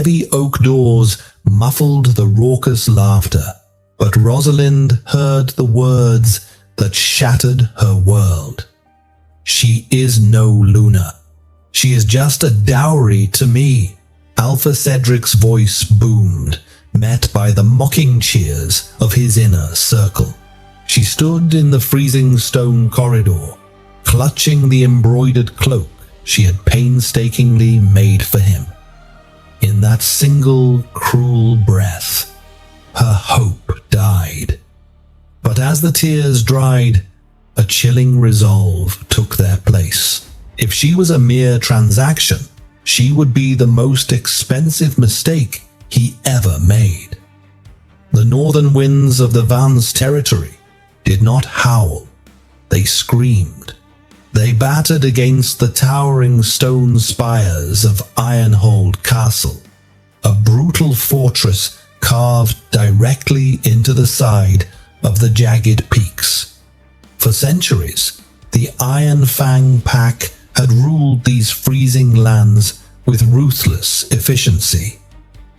heavy oak doors muffled the raucous laughter, but Rosalind heard the words that shattered her world. "She is no Luna. She is just a dowry to me." Alpha Cedric's voice boomed, met by the mocking cheers of his inner circle. She stood in the freezing stone corridor, clutching the embroidered cloak she had painstakingly made for him. In that single cruel breath, her hope died. But as the tears dried, a chilling resolve took their place. If she was a mere transaction, she would be the most expensive mistake he ever made. The northern winds of the Vance territory did not howl, they screamed. They battered against the towering stone spires of Ironhold Castle, a brutal fortress carved directly into the side of the jagged peaks. For centuries, the Iron Fang pack had ruled these freezing lands with ruthless efficiency.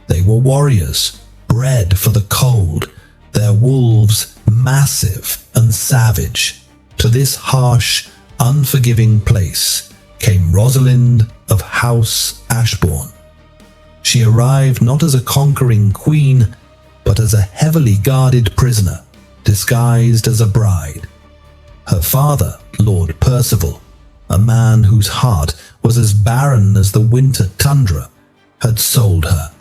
They were warriors, bred for the cold, their wolves massive and savage. To this harsh, unforgiving place came Rosalind of House Ashbourne. She arrived not as a conquering queen, but as a heavily guarded prisoner, disguised as a bride. Her father, Lord Percival, a man whose heart was as barren as the winter tundra, had sold her.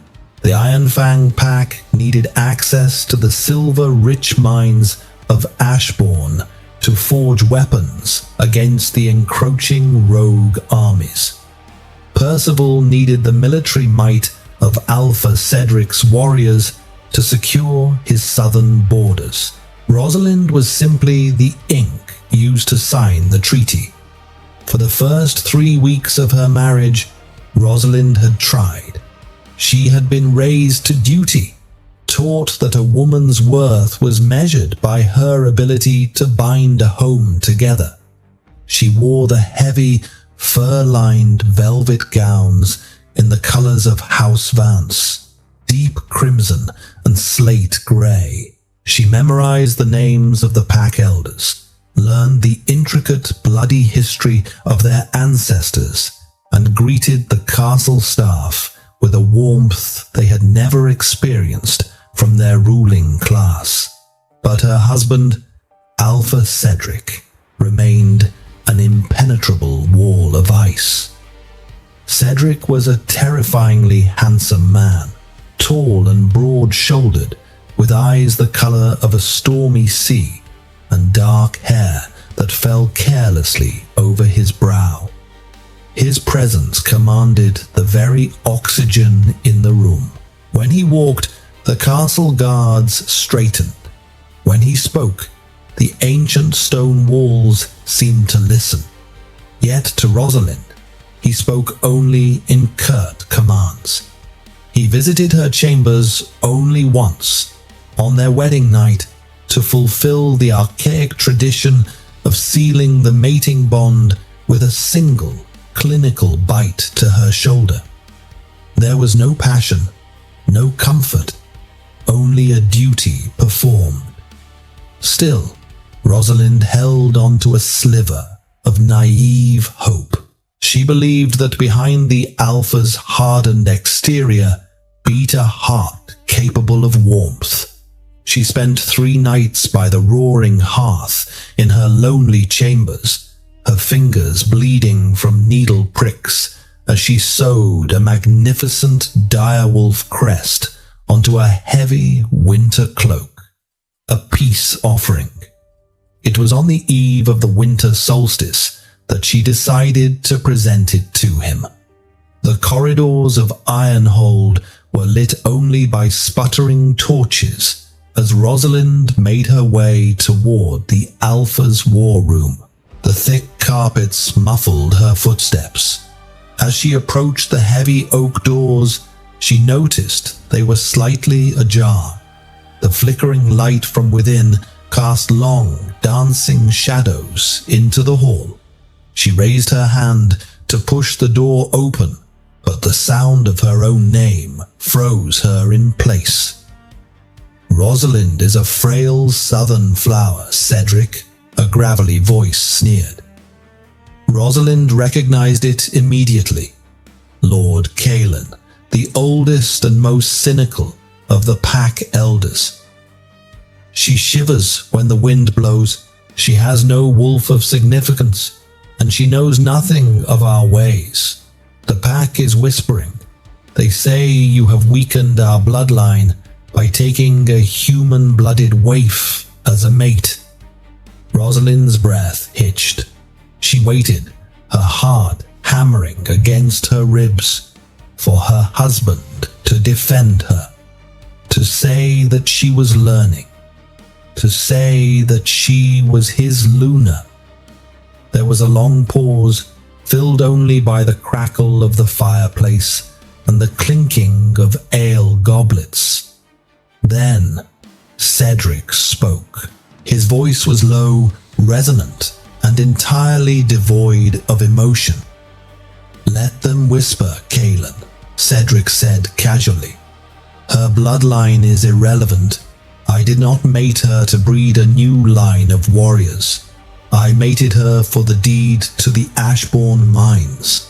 The Iron Fang pack needed access to the silver-rich mines of Ashbourne to forge weapons against the encroaching rogue armies. Percival needed the military might of Alpha Cedric's warriors to secure his southern borders. Rosalind was simply the ink used to sign the treaty. For the first 3 weeks of her marriage, Rosalind had tried. She had been raised to duty, taught that a woman's worth was measured by her ability to bind a home together. She wore the heavy, fur-lined velvet gowns in the colours of House Vance, deep crimson and slate grey. She memorised the names of the pack elders, learned the intricate bloody history of their ancestors, and greeted the castle staff with a warmth they had never experienced from their ruling class. But her husband, Alpha Cedric, remained an impenetrable wall of ice. Cedric was a terrifyingly handsome man, tall and broad-shouldered, with eyes the colour of a stormy sea and dark hair that fell carelessly over his brow. His presence commanded the very oxygen in the room. When he walked, the castle guards straightened. When he spoke, the ancient stone walls seemed to listen. Yet to Rosalind, he spoke only in curt commands. He visited her chambers only once, on their wedding night, to fulfill the archaic tradition of sealing the mating bond with a single clinical bite to her shoulder. There was no passion, no comfort, only a duty performed. Still, Rosalind held on to a sliver of naive hope. She believed that behind the Alpha's hardened exterior beat a heart capable of warmth. She spent 3 nights by the roaring hearth in her lonely chambers, her fingers bleeding from needle pricks as she sewed a magnificent direwolf crest onto a heavy winter cloak, a peace offering. It was on the eve of the winter solstice that she decided to present it to him. The corridors of Ironhold were lit only by sputtering torches as Rosalind made her way toward the Alpha's war room. The thick carpets muffled her footsteps. As she approached the heavy oak doors, she noticed they were slightly ajar. The flickering light from within cast long, dancing shadows into the hall. She raised her hand to push the door open, but the sound of her own name froze her in place. "Rosalind is a frail southern flower, Cedric," a gravelly voice sneered. Rosalind recognized it immediately. Lord Kaelin, the oldest and most cynical of the pack elders. "She shivers when the wind blows. She has no wolf of significance, and she knows nothing of our ways. The pack is whispering. They say you have weakened our bloodline by taking a human-blooded waif as a mate." Rosalind's breath hitched. She waited, her heart hammering against her ribs, for her husband to defend her, to say that she was learning, to say that she was his Luna. There was a long pause, filled only by the crackle of the fireplace and the clinking of ale goblets. Then Cedric spoke. His voice was low, resonant, and entirely devoid of emotion. "Let them whisper, Kaelin," Cedric said casually. "Her bloodline is irrelevant. I did not mate her to breed a new line of warriors. I mated her for the deed to the Ashbourne mines.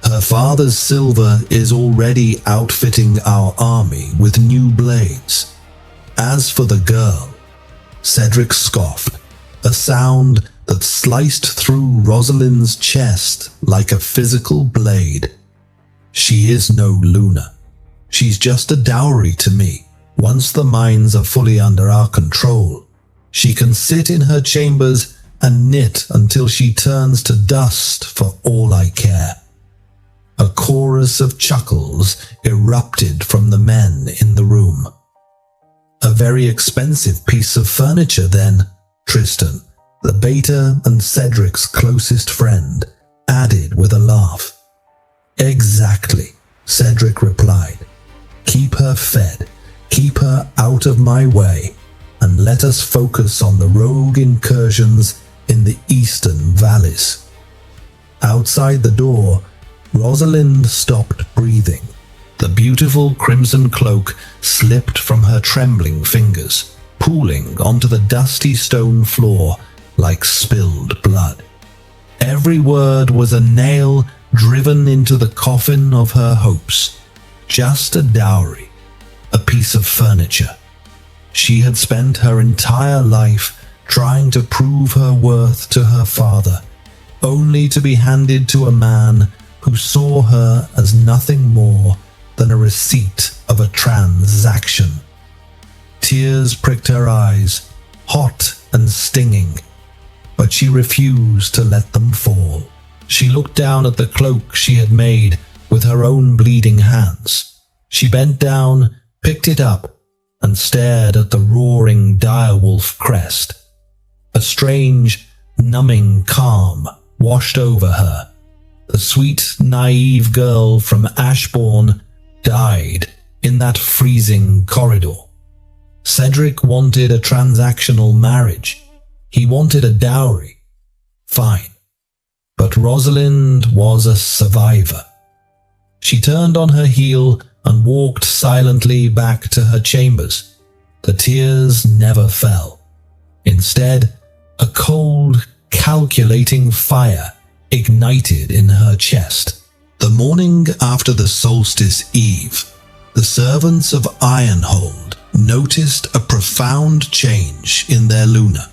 Her father's silver is already outfitting our army with new blades. As for the girl," Cedric scoffed, a sound that sliced through Rosalind's chest like a physical blade. "She is no Luna. She's just a dowry to me. Once the mines are fully under our control, she can sit in her chambers and knit until she turns to dust for all I care." A chorus of chuckles erupted from the men in the room. "A very expensive piece of furniture then," Tristan, the Beta and Cedric's closest friend, added with a laugh. "Exactly," Cedric replied. "Keep her fed, keep her out of my way, and let us focus on the rogue incursions in the eastern valleys." Outside the door, Rosalind stopped breathing. The beautiful crimson cloak slipped from her trembling fingers, pooling onto the dusty stone floor like spilled blood. Every word was a nail driven into the coffin of her hopes. Just a dowry, a piece of furniture. She had spent her entire life trying to prove her worth to her father, only to be handed to a man who saw her as nothing more than a receipt of a transaction. Tears pricked her eyes, hot and stinging, but she refused to let them fall. She looked down at the cloak she had made with her own bleeding hands. She bent down, picked it up, and stared at the roaring direwolf crest. A strange, numbing calm washed over her. The sweet, naive girl from Ashbourne died in that freezing corridor. Cedric wanted a transactional marriage. He wanted a dowry. Fine. But Rosalind was a survivor. She turned on her heel and walked silently back to her chambers. The tears never fell. Instead, a cold, calculating fire ignited in her chest. The morning after the solstice eve, the servants of Ironhold noticed a profound change in their Luna.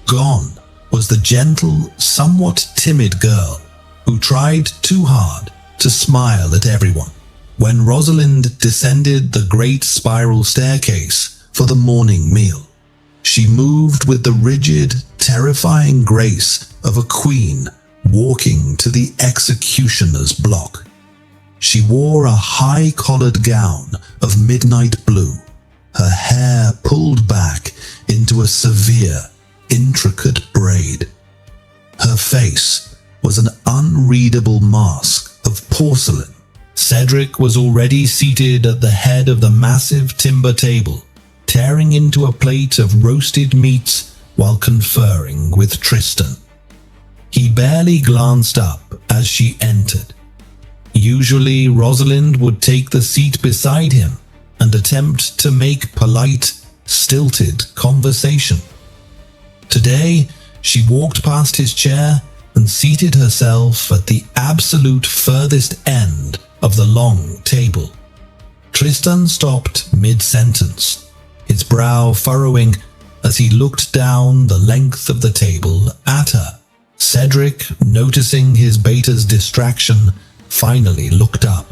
Gone was the gentle, somewhat timid girl who tried too hard to smile at everyone. When Rosalind descended the great spiral staircase for the morning meal, she moved with the rigid, terrifying grace of a queen walking to the executioner's block. She wore a high-collared gown of midnight blue, her hair pulled back into a severe, intricate braid. Her face was an unreadable mask of porcelain. Cedric was already seated at the head of the massive timber table, tearing into a plate of roasted meats while conferring with Tristan. He barely glanced up as she entered. Usually, Rosalind would take the seat beside him and attempt to make polite, stilted conversation. Today, she walked past his chair and seated herself at the absolute furthest end of the long table. Tristan stopped mid-sentence, his brow furrowing as he looked down the length of the table at her. Cedric, noticing his beta's distraction, finally looked up.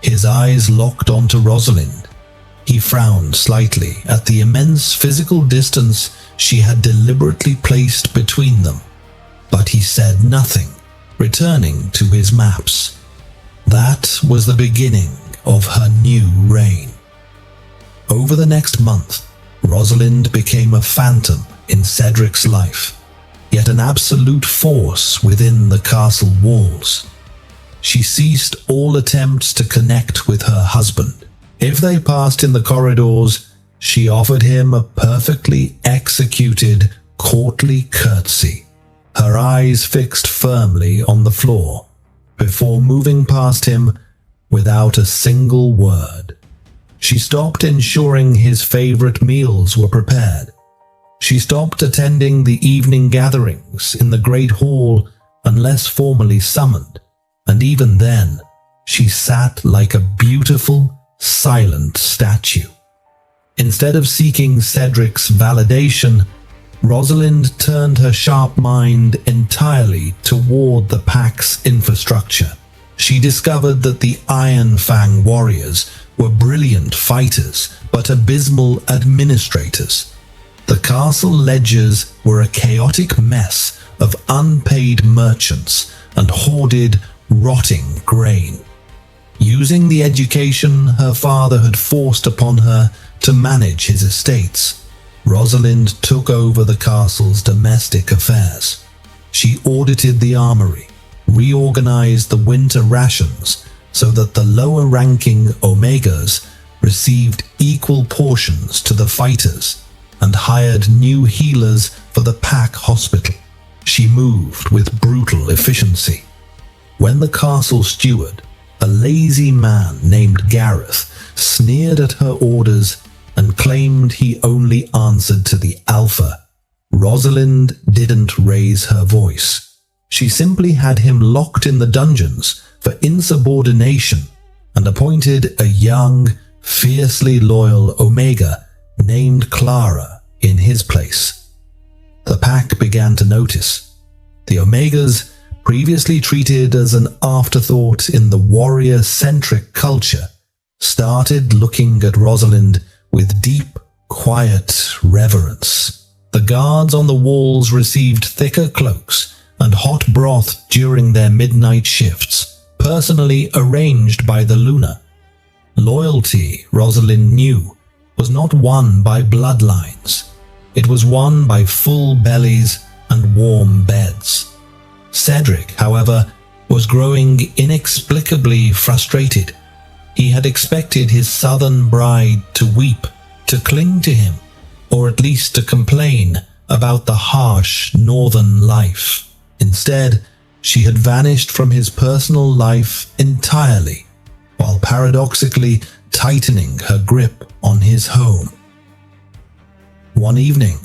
His eyes locked onto Rosalind. He frowned slightly at the immense physical distance she had deliberately placed between them, but he said nothing, returning to his maps. That was the beginning of her new reign. Over the next month, Rosalind became a phantom in Cedric's life, yet an absolute force within the castle walls. She ceased all attempts to connect with her husband. If they passed in the corridors, she offered him a perfectly executed courtly curtsy, her eyes fixed firmly on the floor, before moving past him without a single word. She stopped ensuring his favorite meals were prepared. She stopped attending the evening gatherings in the Great Hall unless formally summoned, and even then, she sat like a beautiful, silent statue. Instead of seeking Cedric's validation, Rosalind turned her sharp mind entirely toward the pack's infrastructure. She discovered that the Iron Fang warriors were brilliant fighters but abysmal administrators. The castle ledgers were a chaotic mess of unpaid merchants and hoarded, rotting grain. Using the education her father had forced upon her to manage his estates, Rosalind took over the castle's domestic affairs. She audited the armory, reorganized the winter rations so that the lower-ranking Omegas received equal portions to the fighters, and hired new healers for the pack hospital. She moved with brutal efficiency. When the castle steward, a lazy man named Gareth, sneered at her orders and claimed he only answered to the Alpha, Rosalind didn't raise her voice. She simply had him locked in the dungeons for insubordination and appointed a young, fiercely loyal Omega named Clara in his place. The pack began to notice. The Omegas, previously treated as an afterthought in the warrior-centric culture, started looking at Rosalind with deep, quiet reverence. The guards on the walls received thicker cloaks and hot broth during their midnight shifts, personally arranged by the Luna. Loyalty, Rosalind knew, was not won by bloodlines. It was won by full bellies and warm beds. Cedric, however, was growing inexplicably frustrated. He had expected his southern bride to weep, to cling to him, or at least to complain about the harsh northern life. Instead, she had vanished from his personal life entirely, while paradoxically tightening her grip on his home. One evening,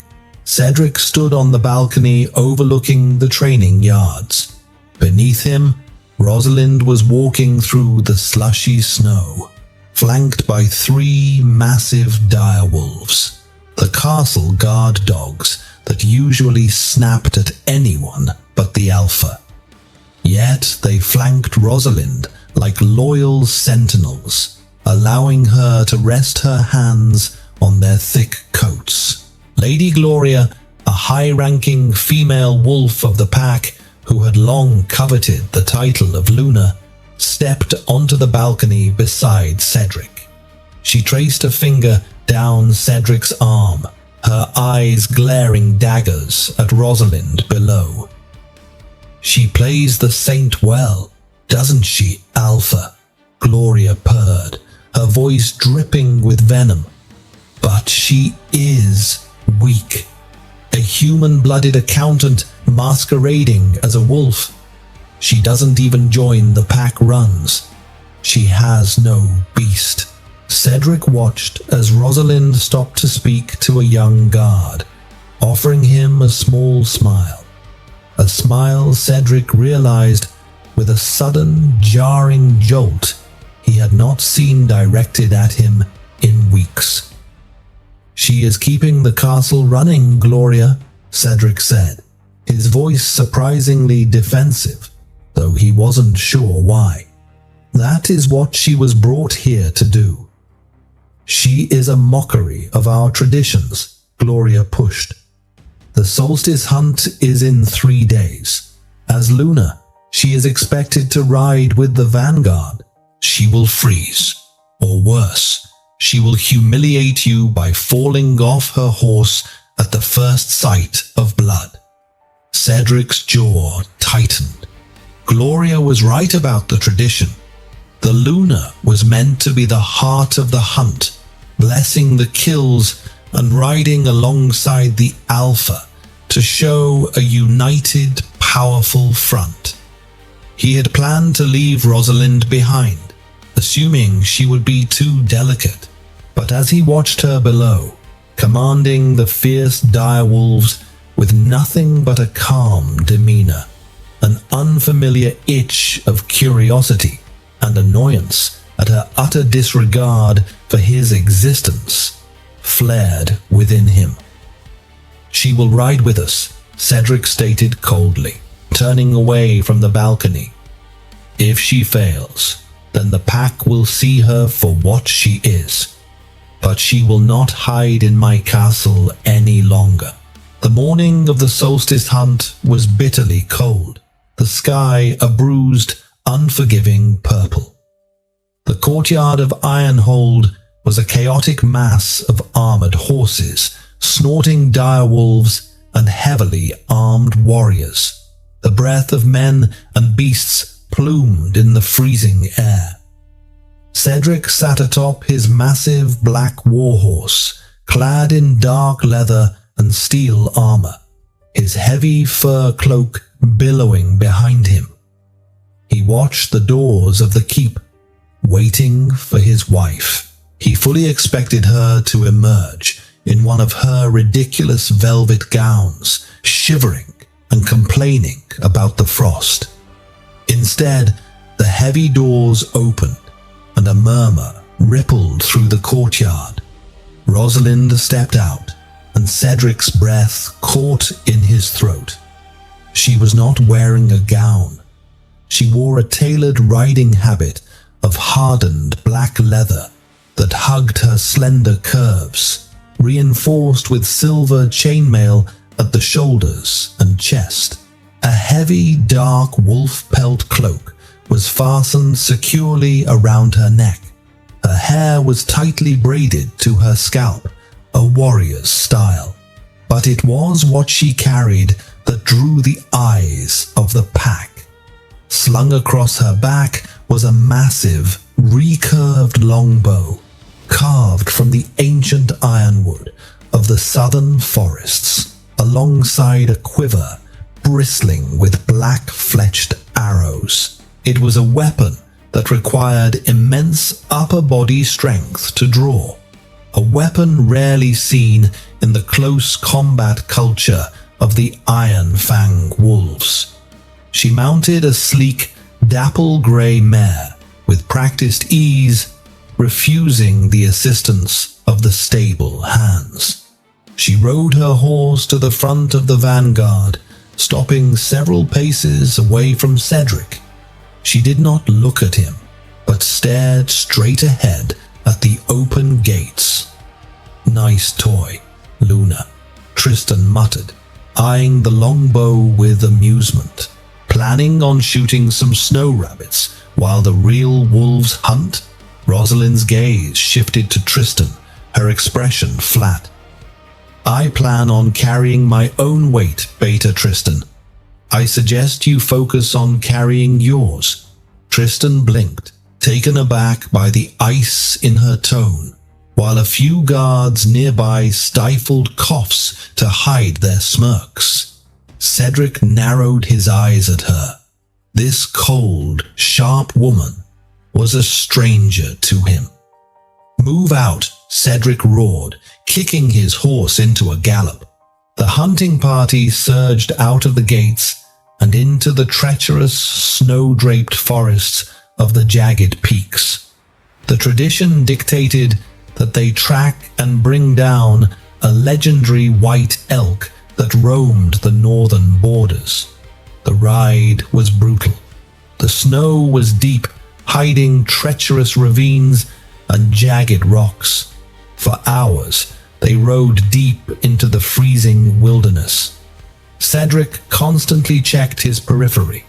Cedric stood on the balcony overlooking the training yards. Beneath him, Rosalind was walking through the slushy snow, flanked by 3 massive direwolves, the castle guard dogs that usually snapped at anyone but the Alpha. Yet they flanked Rosalind like loyal sentinels, allowing her to rest her hands on their thick coats. Lady Gloria, a high-ranking female wolf of the pack who had long coveted the title of Luna, stepped onto the balcony beside Cedric. She traced a finger down Cedric's arm, her eyes glaring daggers at Rosalind below. "She plays the saint well, doesn't she, Alpha?" Gloria purred, her voice dripping with venom. "But she is weak. A human-blooded accountant masquerading as a wolf. She doesn't even join the pack runs. She has no beast. Cedric watched as Rosalind stopped to speak to a young guard, offering him a small smile. A smile Cedric realized with a sudden, jarring jolt he had not seen directed at him in weeks. "She is keeping the castle running, Gloria," Cedric said, his voice surprisingly defensive, though he wasn't sure why. "That is what she was brought here to do." "She is a mockery of our traditions," Gloria pushed. "The solstice hunt is in 3 days. As Luna, she is expected to ride with the vanguard. She will freeze, or worse, she will humiliate you by falling off her horse at the first sight of blood." Cedric's jaw tightened. Gloria was right about the tradition. The Luna was meant to be the heart of the hunt, blessing the kills and riding alongside the Alpha to show a united, powerful front. He had planned to leave Rosalind behind, assuming she would be too delicate. But as he watched her below, commanding the fierce direwolves with nothing but a calm demeanor, an unfamiliar itch of curiosity and annoyance at her utter disregard for his existence flared within him. "She will ride with us," Cedric stated coldly, turning away from the balcony. "If she fails, then the pack will see her for what she is. But she will not hide in my castle any longer." The morning of the solstice hunt was bitterly cold, the sky a bruised, unforgiving purple. The courtyard of Ironhold was a chaotic mass of armored horses, snorting direwolves, and heavily armed warriors. The breath of men and beasts plumed in the freezing air. Cedric sat atop his massive black warhorse, clad in dark leather and steel armor, his heavy fur cloak billowing behind him. He watched the doors of the keep, waiting for his wife. He fully expected her to emerge in one of her ridiculous velvet gowns, shivering and complaining about the frost. Instead, the heavy doors opened and a murmur rippled through the courtyard. Rosalind stepped out, and Cedric's breath caught in his throat. She was not wearing a gown. She wore a tailored riding habit of hardened black leather that hugged her slender curves, reinforced with silver chainmail at the shoulders and chest. A heavy, dark wolf pelt cloak was fastened securely around her neck. Her hair was tightly braided to her scalp, a warrior's style. But it was what she carried that drew the eyes of the pack. Slung across her back was a massive, recurved longbow, carved from the ancient ironwood of the southern forests, alongside a quiver bristling with black-fletched arrows. It was a weapon that required immense upper body strength to draw, a weapon rarely seen in the close combat culture of the Iron Fang wolves. She mounted a sleek, dapple-grey mare with practiced ease, refusing the assistance of the stable hands. She rode her horse to the front of the vanguard, stopping several paces away from Cedric. She did not look at him, but stared straight ahead at the open gates. "Nice toy, Luna," Tristan muttered, eyeing the longbow with amusement. "Planning on shooting some snow rabbits while the real wolves hunt?" Rosalind's gaze shifted to Tristan, her expression flat. "I plan on carrying my own weight, Beta Tristan. I suggest you focus on carrying yours." Tristan blinked, taken aback by the ice in her tone, while a few guards nearby stifled coughs to hide their smirks. Cedric narrowed his eyes at her. This cold, sharp woman was a stranger to him. "Move out," Cedric roared, kicking his horse into a gallop. The hunting party surged out of the gates and into the treacherous, snow-draped forests of the jagged peaks. The tradition dictated that they track and bring down a legendary white elk that roamed the northern borders. The ride was brutal. The snow was deep, hiding treacherous ravines and jagged rocks. For hours, they rode deep into the freezing wilderness. Cedric constantly checked his periphery,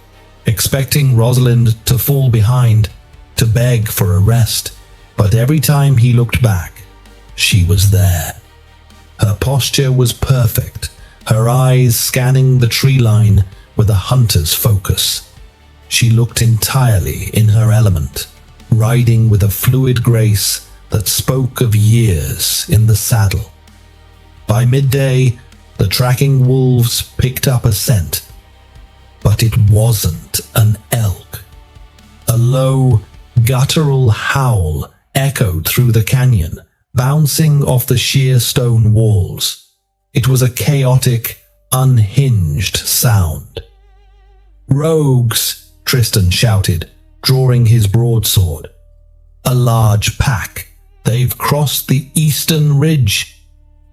expecting Rosalind to fall behind, to beg for a rest, but every time he looked back, she was there. Her posture was perfect, her eyes scanning the tree line with a hunter's focus. She looked entirely in her element, riding with a fluid grace that spoke of years in the saddle. By midday, the tracking wolves picked up a scent, but it wasn't an elk. A low, guttural howl echoed through the canyon, bouncing off the sheer stone walls. It was a chaotic, unhinged sound. "Rogues!" Tristan shouted, drawing his broadsword. "A large pack. They've crossed the eastern ridge."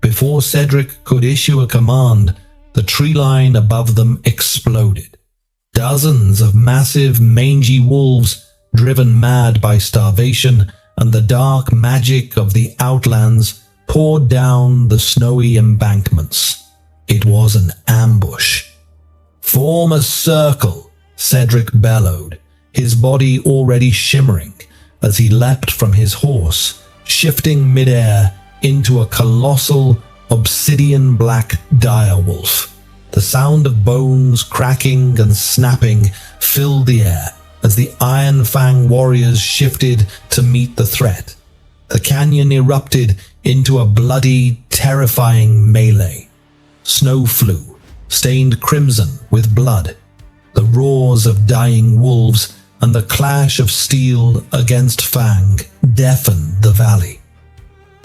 Before Cedric could issue a command, the tree line above them exploded. Dozens of massive, mangy wolves, driven mad by starvation and the dark magic of the outlands, poured down the snowy embankments. It was an ambush. "Form a circle," Cedric bellowed, his body already shimmering as he leapt from his horse, shifting midair into a colossal, obsidian-black direwolf. The sound of bones cracking and snapping filled the air as the Iron Fang warriors shifted to meet the threat. The canyon erupted into a bloody, terrifying melee. Snow flew, stained crimson with blood. The roars of dying wolves and the clash of steel against fang deafened the valley.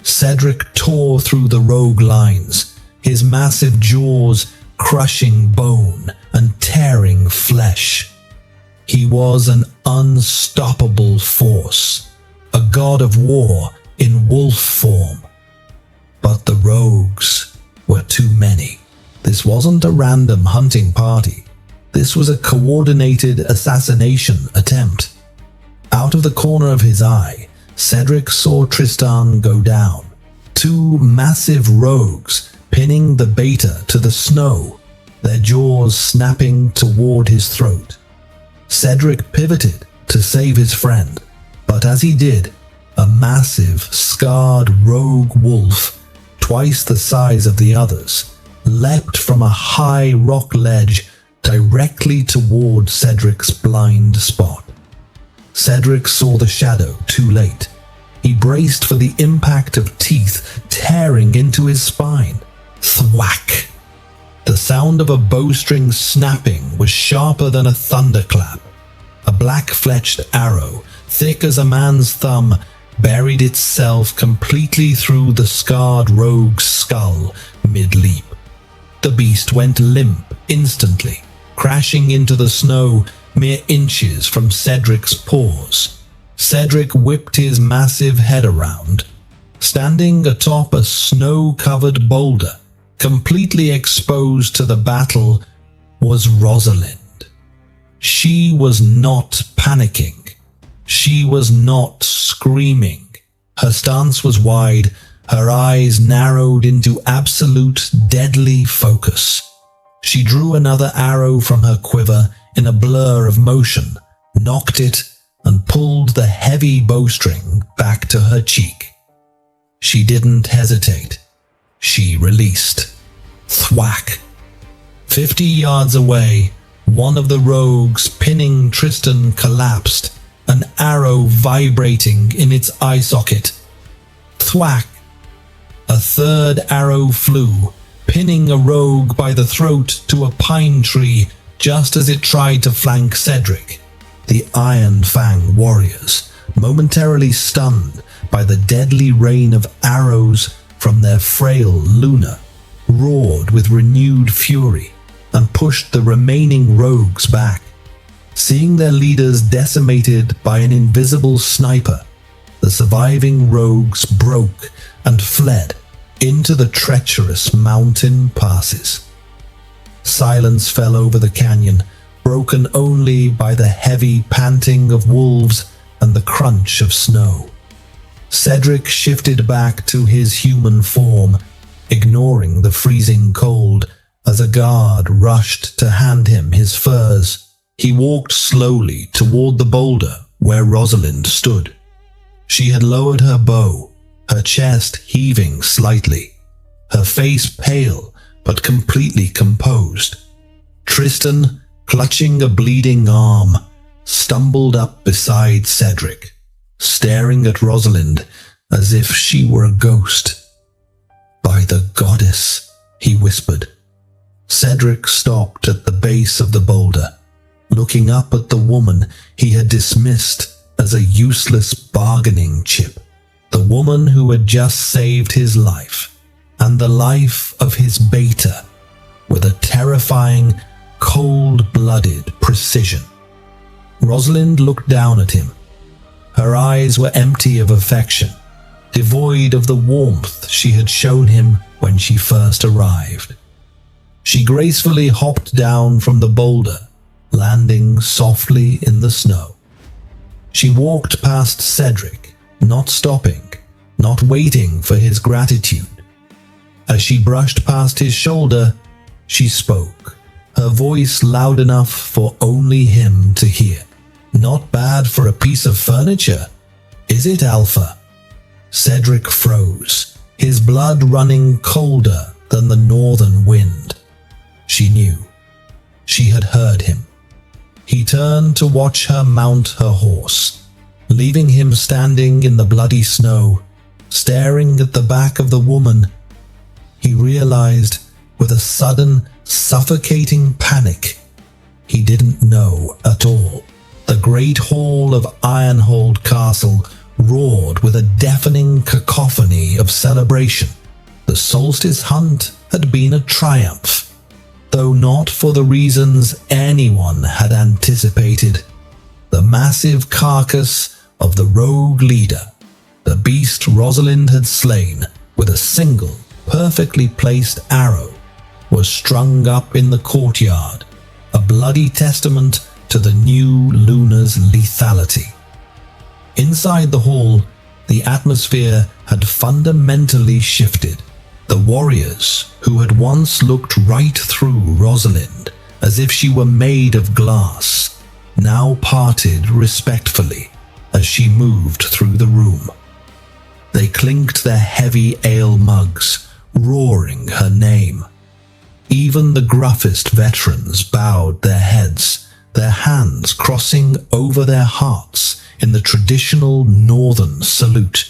Cedric tore through the rogue lines, his massive jaws crushing bone and tearing flesh. He was an unstoppable force, a god of war in wolf form. But the rogues were too many. This wasn't a random hunting party. This was a coordinated assassination attempt. Out of the corner of his eye, Cedric saw Tristan go down. Two massive rogues pinning the beta to the snow, their jaws snapping toward his throat. Cedric pivoted to save his friend, but as he did, a massive, scarred rogue wolf, twice the size of the others, leapt from a high rock ledge directly toward Cedric's blind spot. Cedric saw the shadow too late. He braced for the impact of teeth tearing into his spine. Thwack! The sound of a bowstring snapping was sharper than a thunderclap. A black-fletched arrow, thick as a man's thumb, buried itself completely through the scarred rogue's skull mid-leap. The beast went limp instantly, crashing into the snow mere inches from Cedric's paws. Cedric whipped his massive head around. Standing atop a snow-covered boulder, completely exposed to the battle, was Rosalind. She was not panicking. She was not screaming. Her stance was wide, her eyes narrowed into absolute deadly focus. She drew another arrow from her quiver in a blur of motion, nocked it, and pulled the heavy bowstring back to her cheek. She didn't hesitate. She released. Thwack! 50 yards away, one of the rogues pinning Tristan collapsed, an arrow vibrating in its eye socket. Thwack! A third arrow flew, pinning a rogue by the throat to a pine tree just as it tried to flank Cedric. The Iron Fang warriors, momentarily stunned by the deadly rain of arrows from their frail Luna, roared with renewed fury and pushed the remaining rogues back. Seeing their leaders decimated by an invisible sniper, the surviving rogues broke and fled into the treacherous mountain passes. Silence fell over the canyon, broken only by the heavy panting of wolves and the crunch of snow. Cedric shifted back to his human form, ignoring the freezing cold as a guard rushed to hand him his furs. He walked slowly toward the boulder where Rosalind stood. She had lowered her bow, her chest heaving slightly, her face pale but completely composed. Tristan, clutching a bleeding arm, stumbled up beside Cedric, staring at Rosalind as if she were a ghost. "By the goddess," he whispered. Cedric stopped at the base of the boulder, looking up at the woman he had dismissed as a useless bargaining chip, the woman who had just saved his life and the life of his beta with a terrifying, cold-blooded precision. Rosalind looked down at him. Her eyes were empty of affection, devoid of the warmth she had shown him when she first arrived. She gracefully hopped down from the boulder, landing softly in the snow. She walked past Cedric, not stopping, not waiting for his gratitude. As she brushed past his shoulder, she spoke, her voice loud enough for only him to hear. "Not bad for a piece of furniture, is it, Alpha?" Cedric froze, his blood running colder than the northern wind. She knew. She had heard him. He turned to watch her mount her horse, leaving him standing in the bloody snow, staring at the back of the woman. He realized with a sudden, suffocating panic he didn't know at all. The great hall of Ironhold Castle roared with a deafening cacophony of celebration. The solstice hunt had been a triumph, though not for the reasons anyone had anticipated. The massive carcass of the rogue leader, the beast Rosalind had slain with a single, perfectly placed arrow, was strung up in the courtyard, a bloody testament to the new Luna's lethality. Inside the hall, the atmosphere had fundamentally shifted. The warriors, who had once looked right through Rosalind as if she were made of glass, now parted respectfully as she moved through the room. They clinked their heavy ale mugs, roaring her name. Even the gruffest veterans bowed their heads, their hands crossing over their hearts in the traditional northern salute.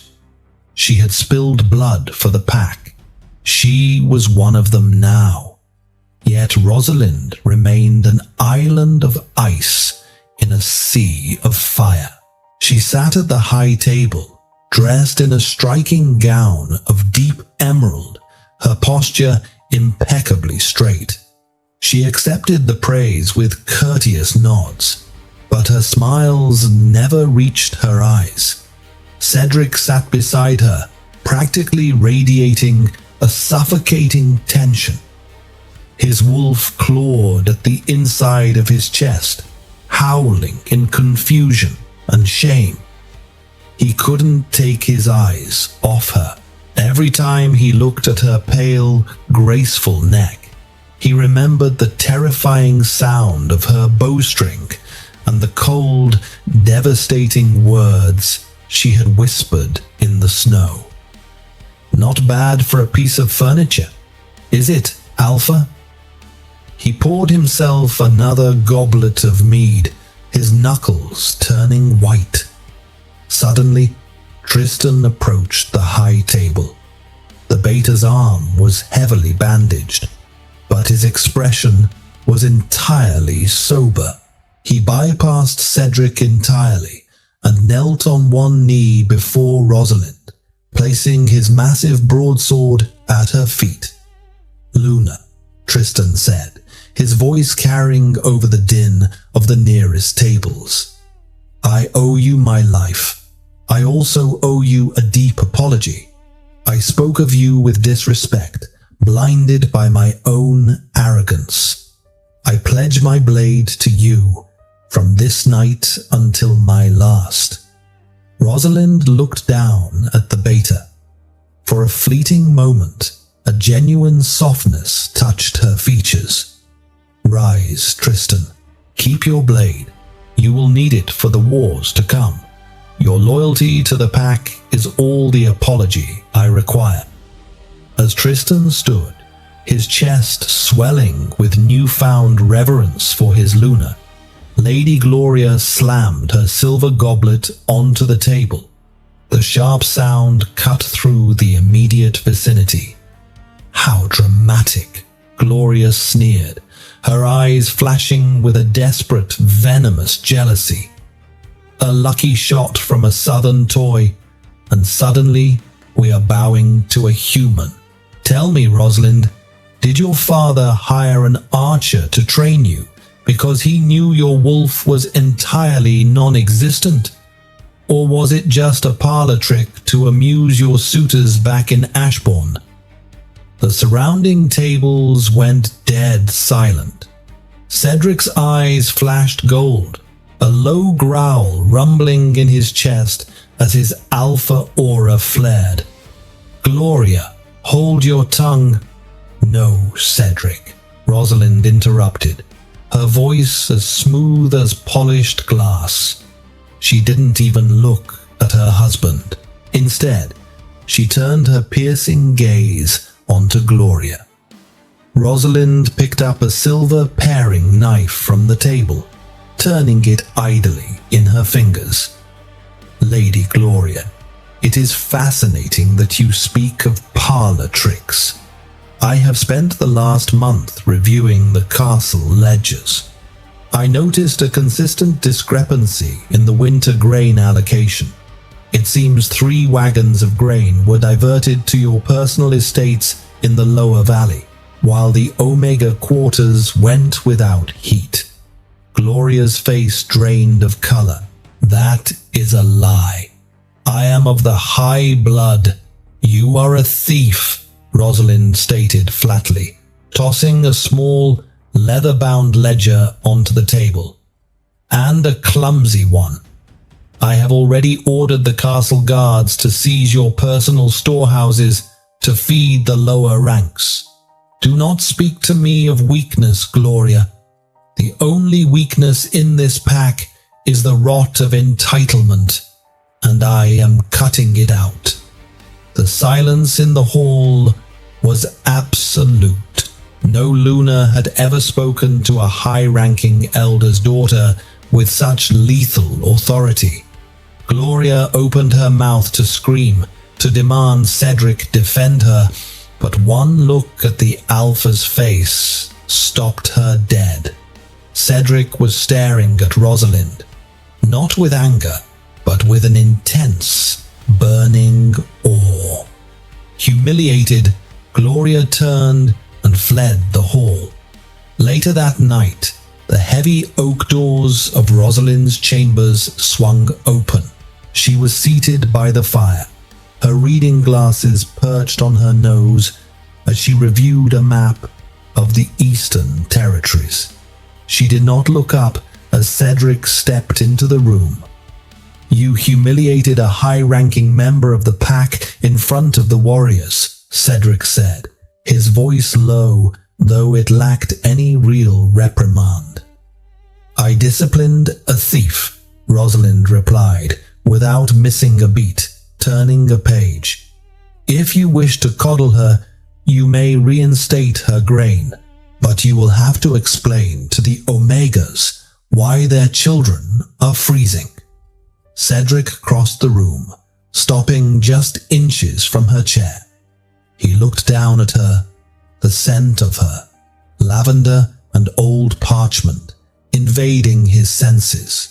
She had spilled blood for the pack. She was one of them now. Yet Rosalind remained an island of ice in a sea of fire. She sat at the high table, dressed in a striking gown of deep emerald, her posture impeccably straight. She accepted the praise with courteous nods, but her smiles never reached her eyes. Cedric sat beside her, practically radiating a suffocating tension. His wolf clawed at the inside of his chest, howling in confusion and shame. He couldn't take his eyes off her. Every time he looked at her pale, graceful neck, he remembered the terrifying sound of her bowstring and the cold, devastating words she had whispered in the snow. "Not bad for a piece of furniture, is it, Alpha?" He poured himself another goblet of mead, his knuckles turning white. Suddenly, Tristan approached the high table. The beta's arm was heavily bandaged, but his expression was entirely sober. He bypassed Cedric entirely and knelt on one knee before Rosalind, placing his massive broadsword at her feet. "Luna," Tristan said, his voice carrying over the din of the nearest tables. "I owe you my life. I also owe you a deep apology. I spoke of you with disrespect, blinded by my own arrogance. I pledge my blade to you from this night until my last." Rosalind looked down at the beta. For a fleeting moment, a genuine softness touched her features. "Rise, Tristan. Keep your blade. You will need it for the wars to come. Your loyalty to the pack is all the apology I require." As Tristan stood, his chest swelling with newfound reverence for his Luna, Lady Gloria slammed her silver goblet onto the table. The sharp sound cut through the immediate vicinity. "How dramatic," Gloria sneered, her eyes flashing with a desperate, venomous jealousy. A lucky shot from a southern toy, and suddenly we are bowing to a human. "Tell me, Rosalind, did your father hire an archer to train you because he knew your wolf was entirely non-existent? Or was it just a parlor trick to amuse your suitors back in Ashbourne?" The surrounding tables went dead silent. Cedric's eyes flashed gold, a low growl rumbling in his chest as his alpha aura flared. "Gloria, hold your tongue." "No, Cedric," Rosalind interrupted, her voice as smooth as polished glass. She didn't even look at her husband. Instead, she turned her piercing gaze onto Gloria. Rosalind picked up a silver paring knife from the table, turning it idly in her fingers. "Lady Gloria, it is fascinating that you speak of parlor tricks. I have spent the last month reviewing the castle ledgers. I noticed a consistent discrepancy in the winter grain allocation. It seems 3 wagons of grain were diverted to your personal estates in the lower valley, while the Omega quarters went without heat." Gloria's face drained of color. "That is a lie. I am of the high blood. You are a thief," Rosalind stated flatly, tossing a small, leather-bound ledger onto the table. "And a clumsy one. I have already ordered the castle guards to seize your personal storehouses to feed the lower ranks. Do not speak to me of weakness, Gloria. The only weakness in this pack is the rot of entitlement, and I am cutting it out." The silence in the hall was absolute. No Luna had ever spoken to a high-ranking elder's daughter with such lethal authority. Gloria opened her mouth to scream, to demand Cedric defend her, but one look at the Alpha's face stopped her dead. Cedric was staring at Rosalind, not with anger, but with an intense, burning awe. Humiliated, Gloria turned and fled the hall. Later that night, the heavy oak doors of Rosalind's chambers swung open. She was seated by the fire, her reading glasses perched on her nose as she reviewed a map of the Eastern Territories. She did not look up as Cedric stepped into the room. "You humiliated a high-ranking member of the pack in front of the warriors," Cedric said, his voice low, though it lacked any real reprimand. "I disciplined a thief," Rosalind replied, without missing a beat, turning a page. "If you wish to coddle her, you may reinstate her grain, but you will have to explain to the Omegas why their children are freezing." Cedric crossed the room, stopping just inches from her chair. He looked down at her, the scent of her, lavender and old parchment, invading his senses.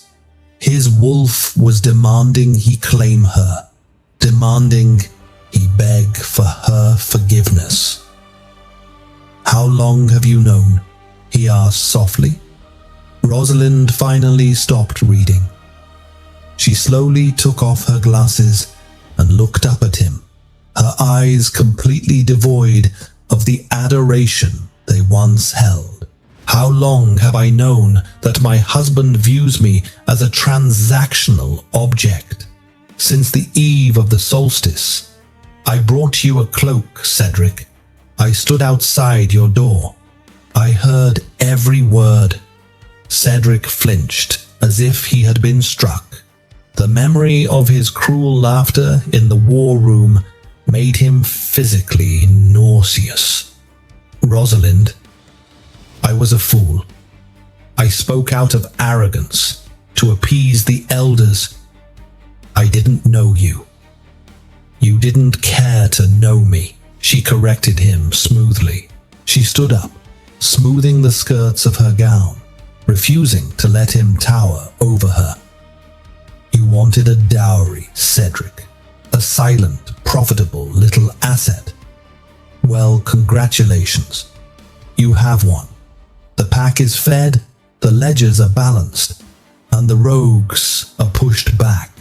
His wolf was demanding he claim her, demanding he beg for her forgiveness. "How long have you known?" he asked softly. Rosalind finally stopped reading. She slowly took off her glasses and looked up at him, her eyes completely devoid of the adoration they once held. "How long have I known that my husband views me as a transactional object? Since the eve of the solstice. I brought you a cloak, Cedric. I stood outside your door. I heard every word." Cedric flinched as if he had been struck. The memory of his cruel laughter in the war room made him physically nauseous. "Rosalind, I was a fool. I spoke out of arrogance to appease the elders. I didn't know you. You didn't care to know me," she corrected him smoothly. She stood up, smoothing the skirts of her gown, refusing to let him tower over her. "You wanted a dowry, Cedric, a silent, profitable little asset. Well, congratulations. You have one. The pack is fed, the ledgers are balanced, and the rogues are pushed back.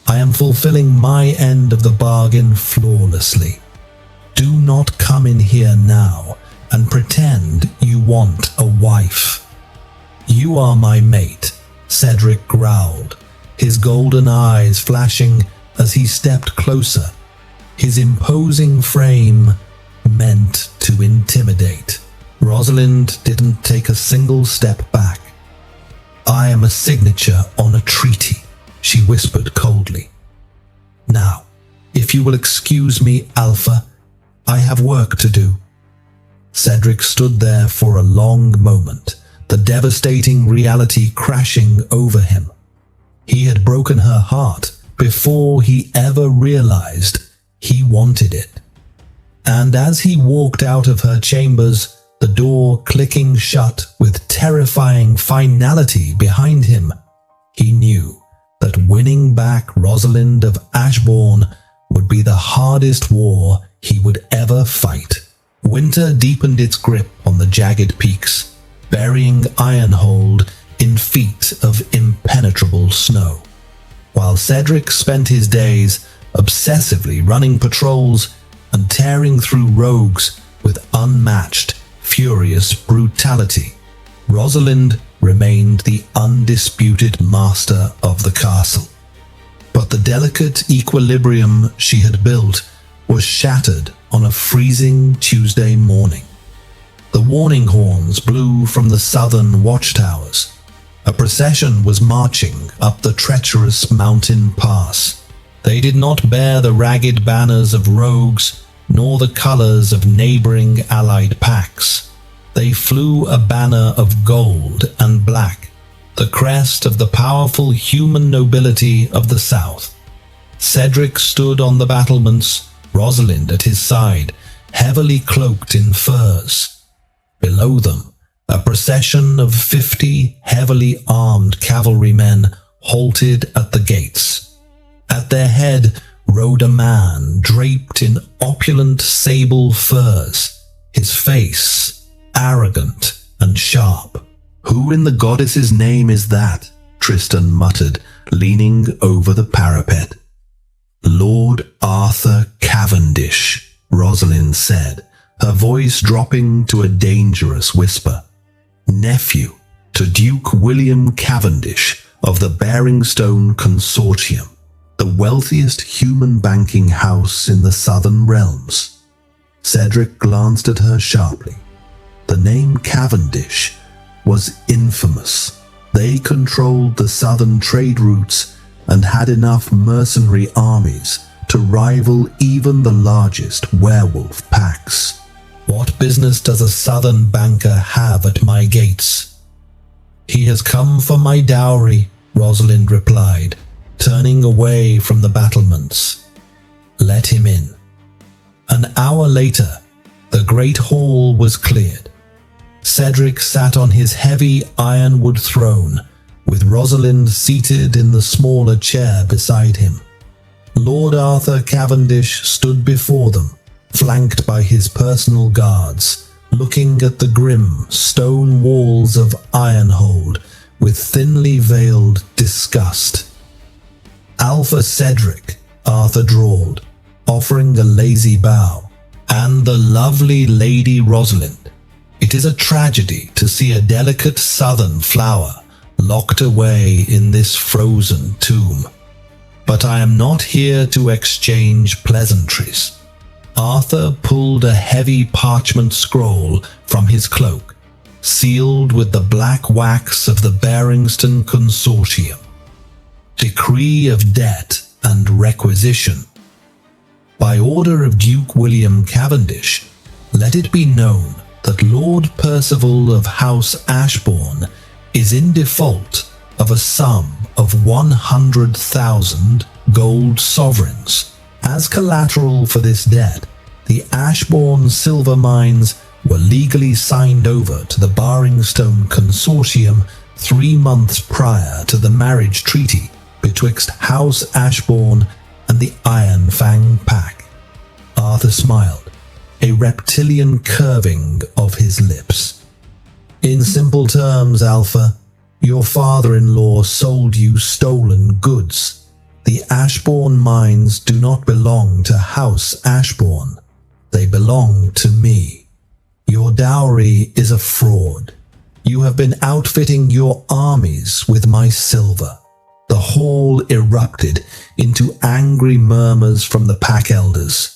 I am fulfilling my end of the bargain flawlessly. Do not come in here now and pretend you want a wife." "You are my mate," Cedric growled, his golden eyes flashing as he stepped closer. His imposing frame meant to intimidate. Rosalind didn't take a single step back. "I am a signature on a treaty," she whispered coldly. "Now, if you will excuse me, Alpha, I have work to do." Cedric stood there for a long moment, the devastating reality crashing over him. He had broken her heart before he ever realized he wanted it. And as he walked out of her chambers, the door clicking shut with terrifying finality behind him, he knew that winning back Rosalind of Ashbourne would be the hardest war he would ever fight. Winter deepened its grip on the jagged peaks, burying Ironhold in feet of impenetrable snow, while Cedric spent his days obsessively running patrols and tearing through rogues with unmatched, furious brutality. Rosalind remained the undisputed master of the castle. But the delicate equilibrium she had built was shattered on a freezing Tuesday morning. The warning horns blew from the southern watchtowers. A procession was marching up the treacherous mountain pass. They did not bear the ragged banners of rogues, nor the colors of neighboring allied packs. They flew a banner of gold and black, the crest of the powerful human nobility of the south. Cedric stood on the battlements, Rosalind at his side, heavily cloaked in furs. Below them, a procession of 50 heavily armed cavalrymen halted at the gates. At their head rode a man draped in opulent sable furs, his face arrogant and sharp. "Who in the goddess's name is that?" Tristan muttered, leaning over the parapet. "Lord Arthur Cavendish," Rosalind said, her voice dropping to a dangerous whisper. "Nephew to Duke William Cavendish of the Bearingstone Consortium, the wealthiest human banking house in the southern realms." Cedric glanced at her sharply. The name Cavendish was infamous. They controlled the southern trade routes and had enough mercenary armies to rival even the largest werewolf packs. "What business does a southern banker have at my gates?" "He has come for my dowry," Rosalind replied, turning away from the battlements. "Let him in." An hour later, the great hall was cleared. Cedric sat on his heavy ironwood throne, with Rosalind seated in the smaller chair beside him. Lord Arthur Cavendish stood before them, flanked by his personal guards, looking at the grim stone walls of Ironhold with thinly veiled disgust. "Alpha Cedric," Arthur drawled, offering a lazy bow, "and the lovely Lady Rosalind. It is a tragedy to see a delicate southern flower locked away in this frozen tomb. But I am not here to exchange pleasantries." Arthur pulled a heavy parchment scroll from his cloak, sealed with the black wax of the Barrington Consortium. Decree of debt and requisition. By order of Duke William Cavendish, let it be known that Lord Percival of House Ashbourne is in default of a sum of 100,000 gold sovereigns. As collateral for this debt, the Ashbourne silver mines were legally signed over to the Barrington Consortium 3 months prior to the marriage treaty betwixt House Ashbourne and the Iron Fang Pack. Arthur smiled, a reptilian curving of his lips. "In simple terms, Alpha, your father-in-law sold you stolen goods. The Ashbourne mines do not belong to House Ashbourne. They belong to me. Your dowry is a fraud. You have been outfitting your armies with my silver." The hall erupted into angry murmurs from the pack elders.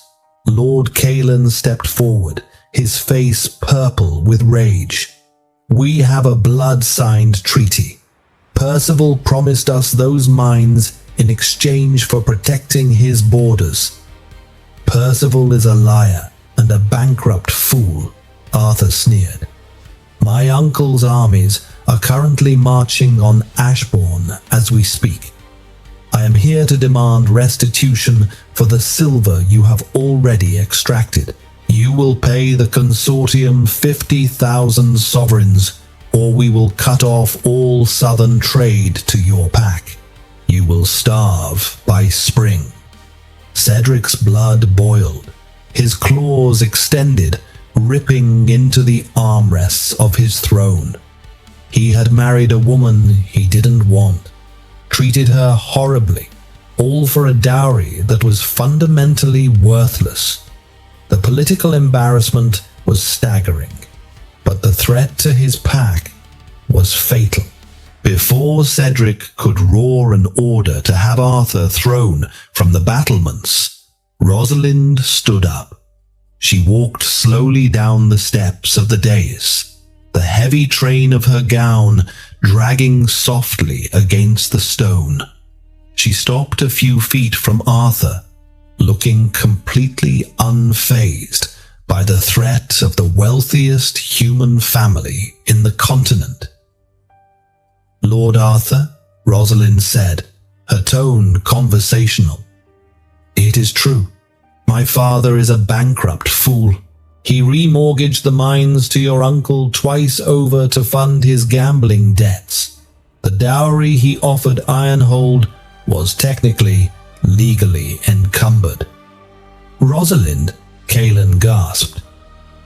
Lord Kalen stepped forward, his face purple with rage. "We have a blood-signed treaty. Percival promised us those mines in exchange for protecting his borders. Percival is a liar and a bankrupt fool," Arthur sneered. "My uncle's armies are currently marching on Ashbourne as we speak. I am here to demand restitution for the silver you have already extracted. You will pay the consortium 50,000 sovereigns, or we will cut off all southern trade to your pack. You will starve by spring." Cedric's blood boiled, his claws extended, ripping into the armrests of his throne. He had married a woman he didn't want, treated her horribly, all for a dowry that was fundamentally worthless. The political embarrassment was staggering, but the threat to his pack was fatal. Before Cedric could roar an order to have Arthur thrown from the battlements, Rosalind stood up. She walked slowly down the steps of the dais, the heavy train of her gown dragging softly against the stone. She stopped a few feet from Arthur, looking completely unfazed by the threat of the wealthiest human family in the continent. "Lord Arthur," Rosalind said, her tone conversational, "it is true. My father is a bankrupt fool. He remortgaged the mines to your uncle twice over to fund his gambling debts. The dowry he offered Ironhold was technically, legally encumbered." "Rosalind," Kalen gasped,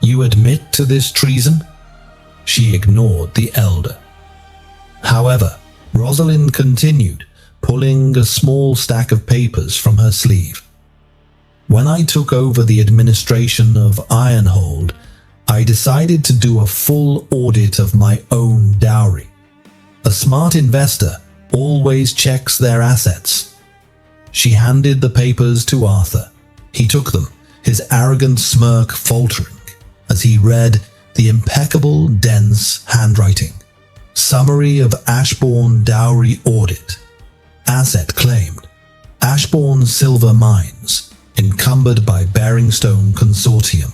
"you admit to this treason?" She ignored the elder. However, Rosalind continued, pulling a small stack of papers from her sleeve. "When I took over the administration of Ironhold, I decided to do a full audit of my own dowry. A smart investor always checks their assets." She handed the papers to Arthur. He took them, his arrogant smirk faltering, as he read the impeccable, dense handwriting. "Summary of Ashbourne Dowry Audit. Asset claimed. Ashbourne Silver Mines, encumbered by Barrington Consortium.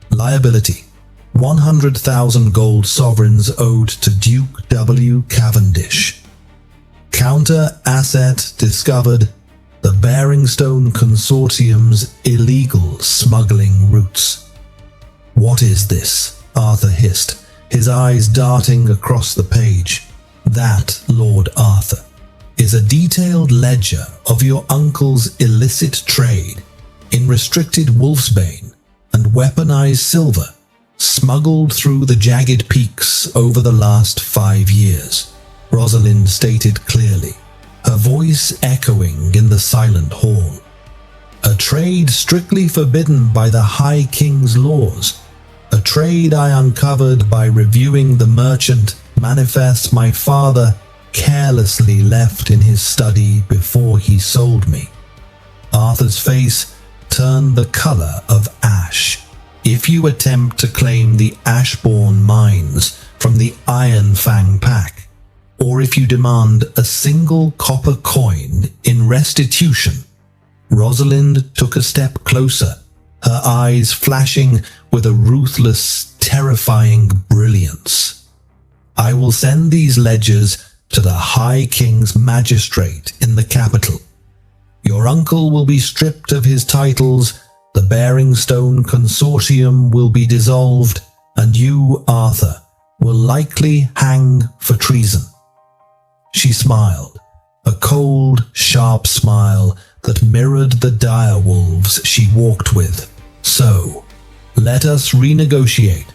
Liability: 100,000 gold sovereigns owed to Duke W. Cavendish. Counter asset discovered: the Barrington Consortium's illegal smuggling routes." "What is this?" Arthur hissed, his eyes darting across the page. "That, Lord Arthur, is a detailed ledger of your uncle's illicit trade in restricted wolfsbane and weaponized silver, smuggled through the jagged peaks over the last 5 years," Rosalind stated clearly, her voice echoing in the silent hall. "A trade strictly forbidden by the High King's laws, a trade I uncovered by reviewing the merchant manifest my father carelessly left in his study before he sold me." Arthur's face turned the color of ash. "If you attempt to claim the Ashbourne mines from the Iron Fang pack, or if you demand a single copper coin in restitution," Rosalind took a step closer, her eyes flashing with a ruthless, terrifying brilliance, "I will send these ledgers to the High King's magistrate in the capital. Your uncle will be stripped of his titles, the Bearingstone Consortium will be dissolved, and you, Arthur, will likely hang for treason." She smiled, a cold, sharp smile that mirrored the dire wolves she walked with. "So, let us renegotiate.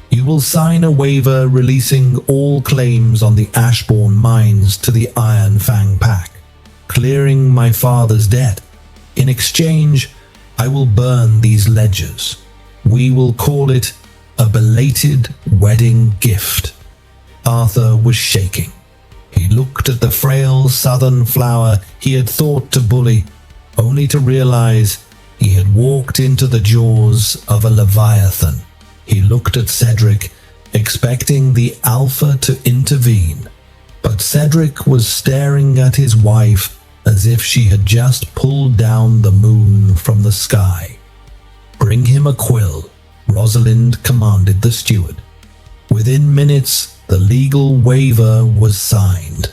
You will sign a waiver releasing all claims on the Ashbourne mines to the Iron Fang pack, clearing my father's debt. In exchange, I will burn these ledgers. We will call it a belated wedding gift." Arthur was shaking. He looked at the frail southern flower he had thought to bully, only to realize he had walked into the jaws of a leviathan. He looked at Cedric, expecting the Alpha to intervene, but Cedric was staring at his wife as if she had just pulled down the moon from the sky. "Bring him a quill," Rosalind commanded the steward. Within minutes, the legal waiver was signed.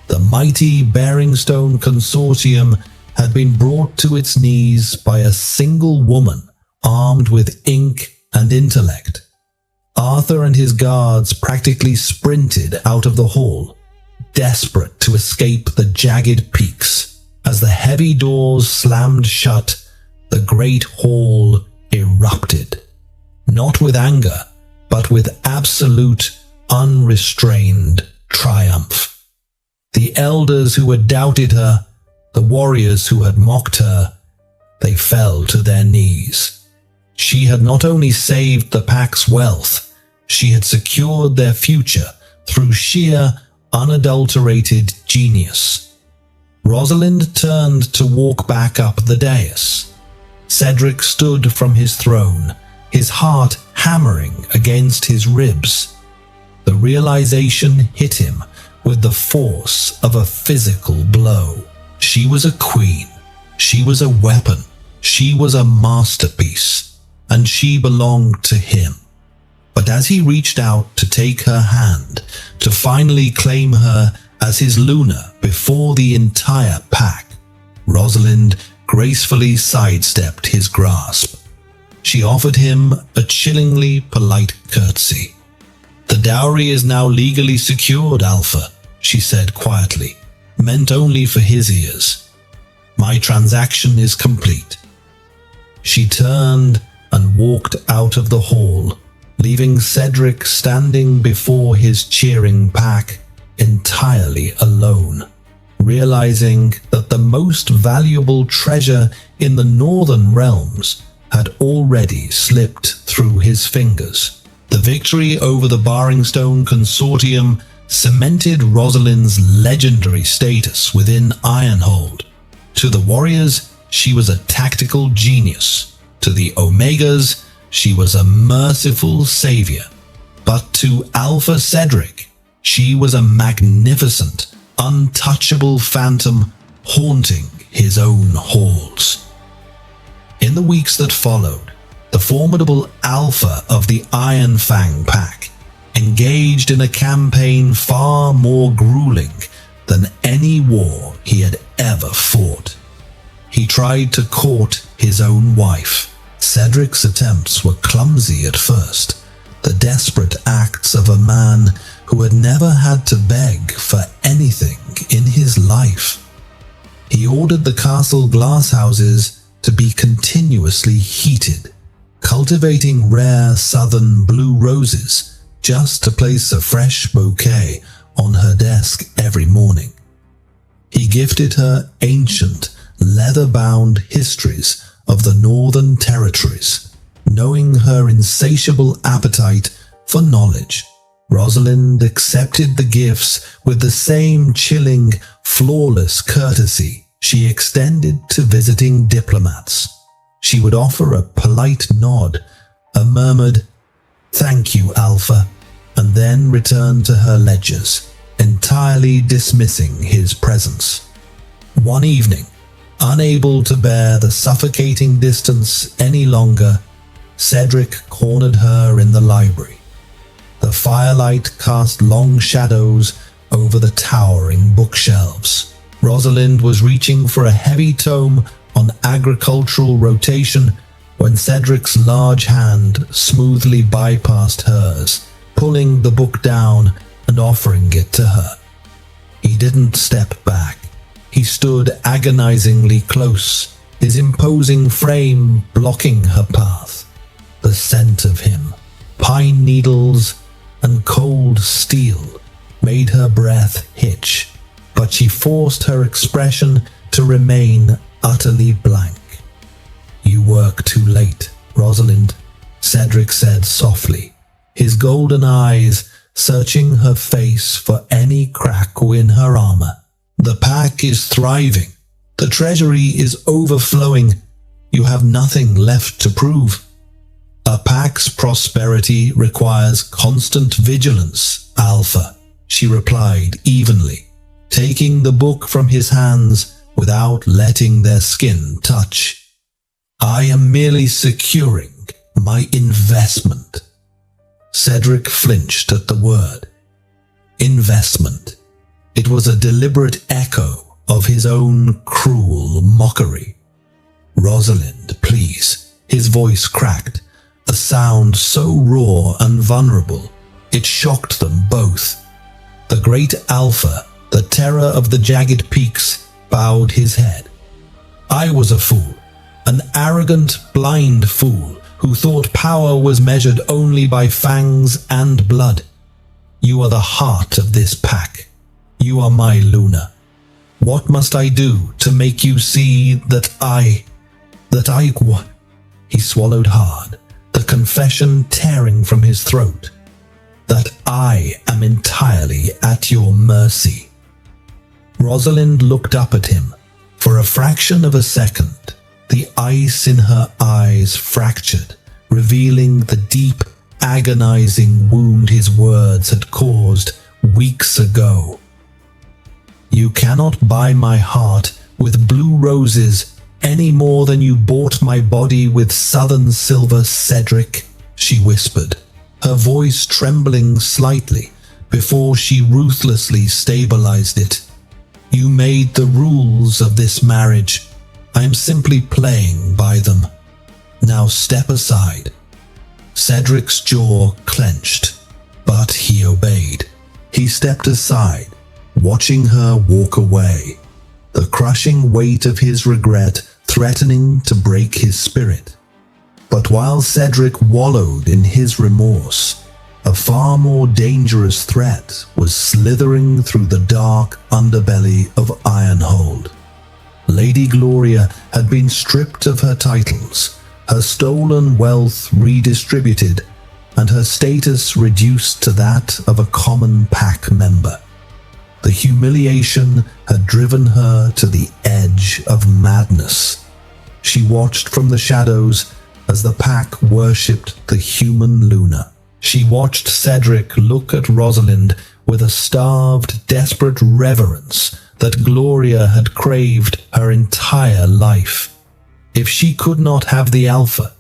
The mighty Bearingstone Consortium had been brought to its knees by a single woman armed with ink and intellect. Arthur and his guards practically sprinted out of the hall, desperate to escape the jagged peaks. As the heavy doors slammed shut, the great hall erupted, not with anger, but with absolute, unrestrained triumph. The elders who had doubted her, the warriors who had mocked her, they fell to their knees. She had not only saved the pack's wealth, she had secured their future through sheer, unadulterated genius. Rosalind turned to walk back up the dais. Cedric stood from his throne, his heart hammering against his ribs. The realization hit him with the force of a physical blow. She was a queen, she was a weapon, she was a masterpiece, and she belonged to him. But as he reached out to take her hand, to finally claim her as his Luna before the entire pack, Rosalind gracefully sidestepped his grasp. She offered him a chillingly polite curtsy. "The dowry is now legally secured, Alpha," she said quietly, meant only for his ears. "My transaction is complete." She turned and walked out of the hall, leaving Cedric standing before his cheering pack entirely alone, realizing that the most valuable treasure in the northern realms had already slipped through his fingers. The victory over the Bearingstone Consortium cemented Rosalind's legendary status within Ironhold. To the warriors, she was a tactical genius. To the Omegas, she was a merciful savior. But to Alpha Cedric, she was a magnificent, untouchable phantom haunting his own halls. In the weeks that followed, the formidable Alpha of the Iron Fang pack engaged in a campaign far more grueling than any war he had ever fought. He tried to court his own wife. Cedric's attempts were clumsy at first, the desperate acts of a man who had never had to beg for anything in his life. He ordered the castle glasshouses to be continuously heated, cultivating rare southern blue roses just to place a fresh bouquet on her desk every morning. He gifted her ancient, leather-bound histories of the Northern Territories, knowing her insatiable appetite for knowledge. Rosalind accepted the gifts with the same chilling, flawless courtesy she extended to visiting diplomats. She would offer a polite nod, a murmured, "Thank you, Alpha," and then return to her ledgers, entirely dismissing his presence. One evening, unable to bear the suffocating distance any longer, Cedric cornered her in the library. The firelight cast long shadows over the towering bookshelves. Rosalind was reaching for a heavy tome on agricultural rotation when Cedric's large hand smoothly bypassed hers, pulling the book down and offering it to her. He didn't step back. He stood agonizingly close, his imposing frame blocking her path. The scent of him, pine needles and cold steel, made her breath hitch, but she forced her expression to remain utterly blank. "You work too late, Rosalind," Cedric said softly, his golden eyes searching her face for any crack in her armor. "The pack is thriving. The treasury is overflowing. You have nothing left to prove." "A pack's prosperity requires constant vigilance, Alpha," she replied evenly, taking the book from his hands without letting their skin touch. "I am merely securing my investment." Cedric flinched at the word. Investment. It was a deliberate echo of his own cruel mockery. "Rosalind, please." His voice cracked, a sound so raw and vulnerable, it shocked them both. The great Alpha, the terror of the jagged peaks, bowed his head. "I was a fool, an arrogant, blind fool who thought power was measured only by fangs and blood. You are the heart of this pack. You are my Luna. What must I do to make you see that I... He swallowed hard, the confession tearing from his throat. "That I am entirely at your mercy." Rosalind looked up at him. For a fraction of a second, the ice in her eyes fractured, revealing the deep, agonizing wound his words had caused weeks ago. "You cannot buy my heart with blue roses any more than you bought my body with southern silver, Cedric," she whispered, her voice trembling slightly before she ruthlessly stabilized it. "You made the rules of this marriage. I am simply playing by them. Now step aside." Cedric's jaw clenched, but he obeyed. He stepped aside, watching her walk away, the crushing weight of his regret threatening to break his spirit. But while Cedric wallowed in his remorse, a far more dangerous threat was slithering through the dark underbelly of Ironhold. Lady Gloria had been stripped of her titles, her stolen wealth redistributed, and her status reduced to that of a common pack member. The humiliation had driven her to the edge of madness. She watched from the shadows as the pack worshipped the human Luna. She watched Cedric look at Rosalind with a starved, desperate reverence that Gloria had craved her entire life. If she could not have the Alpha,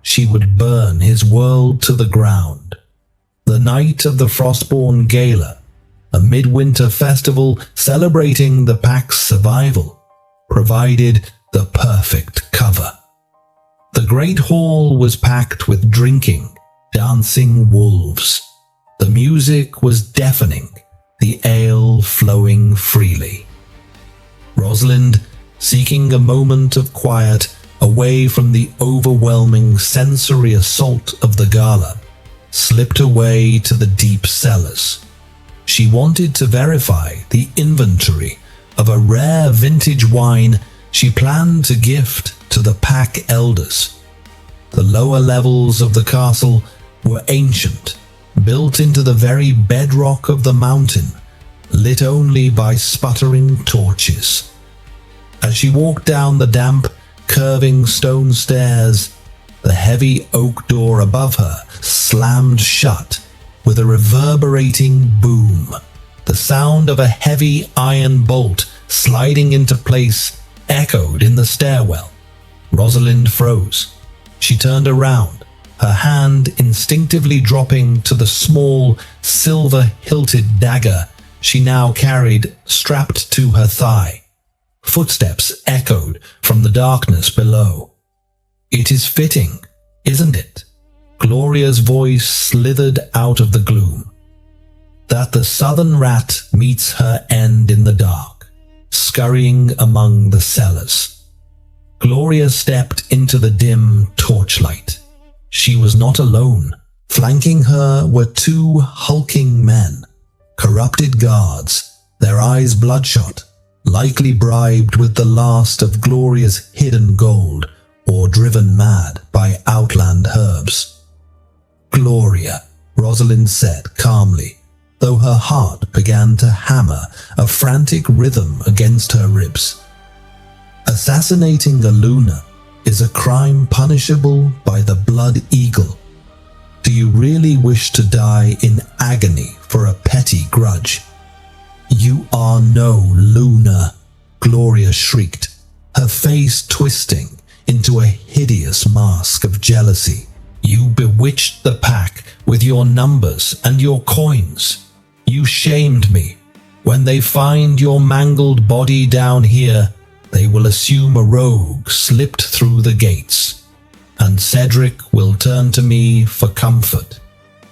she would burn his world to the ground. The night of the Frostborn Gala, a midwinter festival celebrating the pack's survival, provided the perfect cover. The great hall was packed with drinking, dancing wolves. The music was deafening, the ale flowing freely. Rosalind, seeking a moment of quiet away from the overwhelming sensory assault of the gala, slipped away to the deep cellars. She wanted to verify the inventory of a rare vintage wine she planned to gift to the pack elders. The lower levels of the castle were ancient, built into the very bedrock of the mountain, lit only by sputtering torches. As she walked down the damp, curving stone stairs, the heavy oak door above her slammed shut with a reverberating boom. The sound of a heavy iron bolt sliding into place echoed in the stairwell. Rosalind froze. She turned around, her hand instinctively dropping to the small, silver-hilted dagger she now carried strapped to her thigh. Footsteps echoed from the darkness below. "It is fitting, isn't it?" Gloria's voice slithered out of the gloom. "That the southern rat meets her end in the dark, scurrying among the cellars." Gloria stepped into the dim torchlight. She was not alone. Flanking her were two hulking men, corrupted guards, their eyes bloodshot, likely bribed with the last of Gloria's hidden gold or driven mad by outland herbs. "Gloria," Rosalind said calmly, though her heart began to hammer a frantic rhythm against her ribs. "Assassinating a Luna is a crime punishable by the Blood Eagle. Do you really wish to die in agony for a petty grudge?" "You are no Luna," Gloria shrieked, her face twisting into a hideous mask of jealousy. "You bewitched the pack with your numbers and your coins. You shamed me. When they find your mangled body down here, they will assume a rogue slipped through the gates, and Cedric will turn to me for comfort."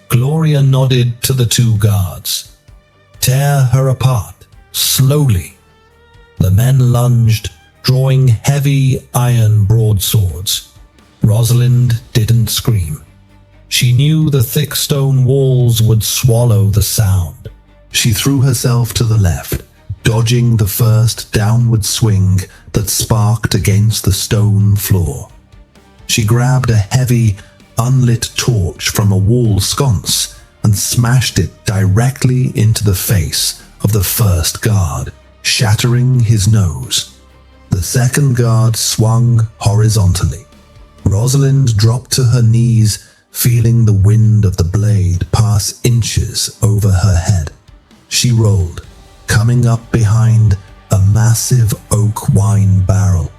Gloria nodded to the two guards. "Tear her apart, slowly." The men lunged, drawing heavy iron broadswords. Rosalind didn't scream. She knew the thick stone walls would swallow the sound. She threw herself to the left, dodging the first downward swing that sparked against the stone floor. She grabbed a heavy, unlit torch from a wall sconce and smashed it directly into the face of the first guard, shattering his nose. The second guard swung horizontally. Rosalind dropped to her knees, feeling the wind of the blade pass inches over her head. She rolled, coming up behind a massive oak wine barrel.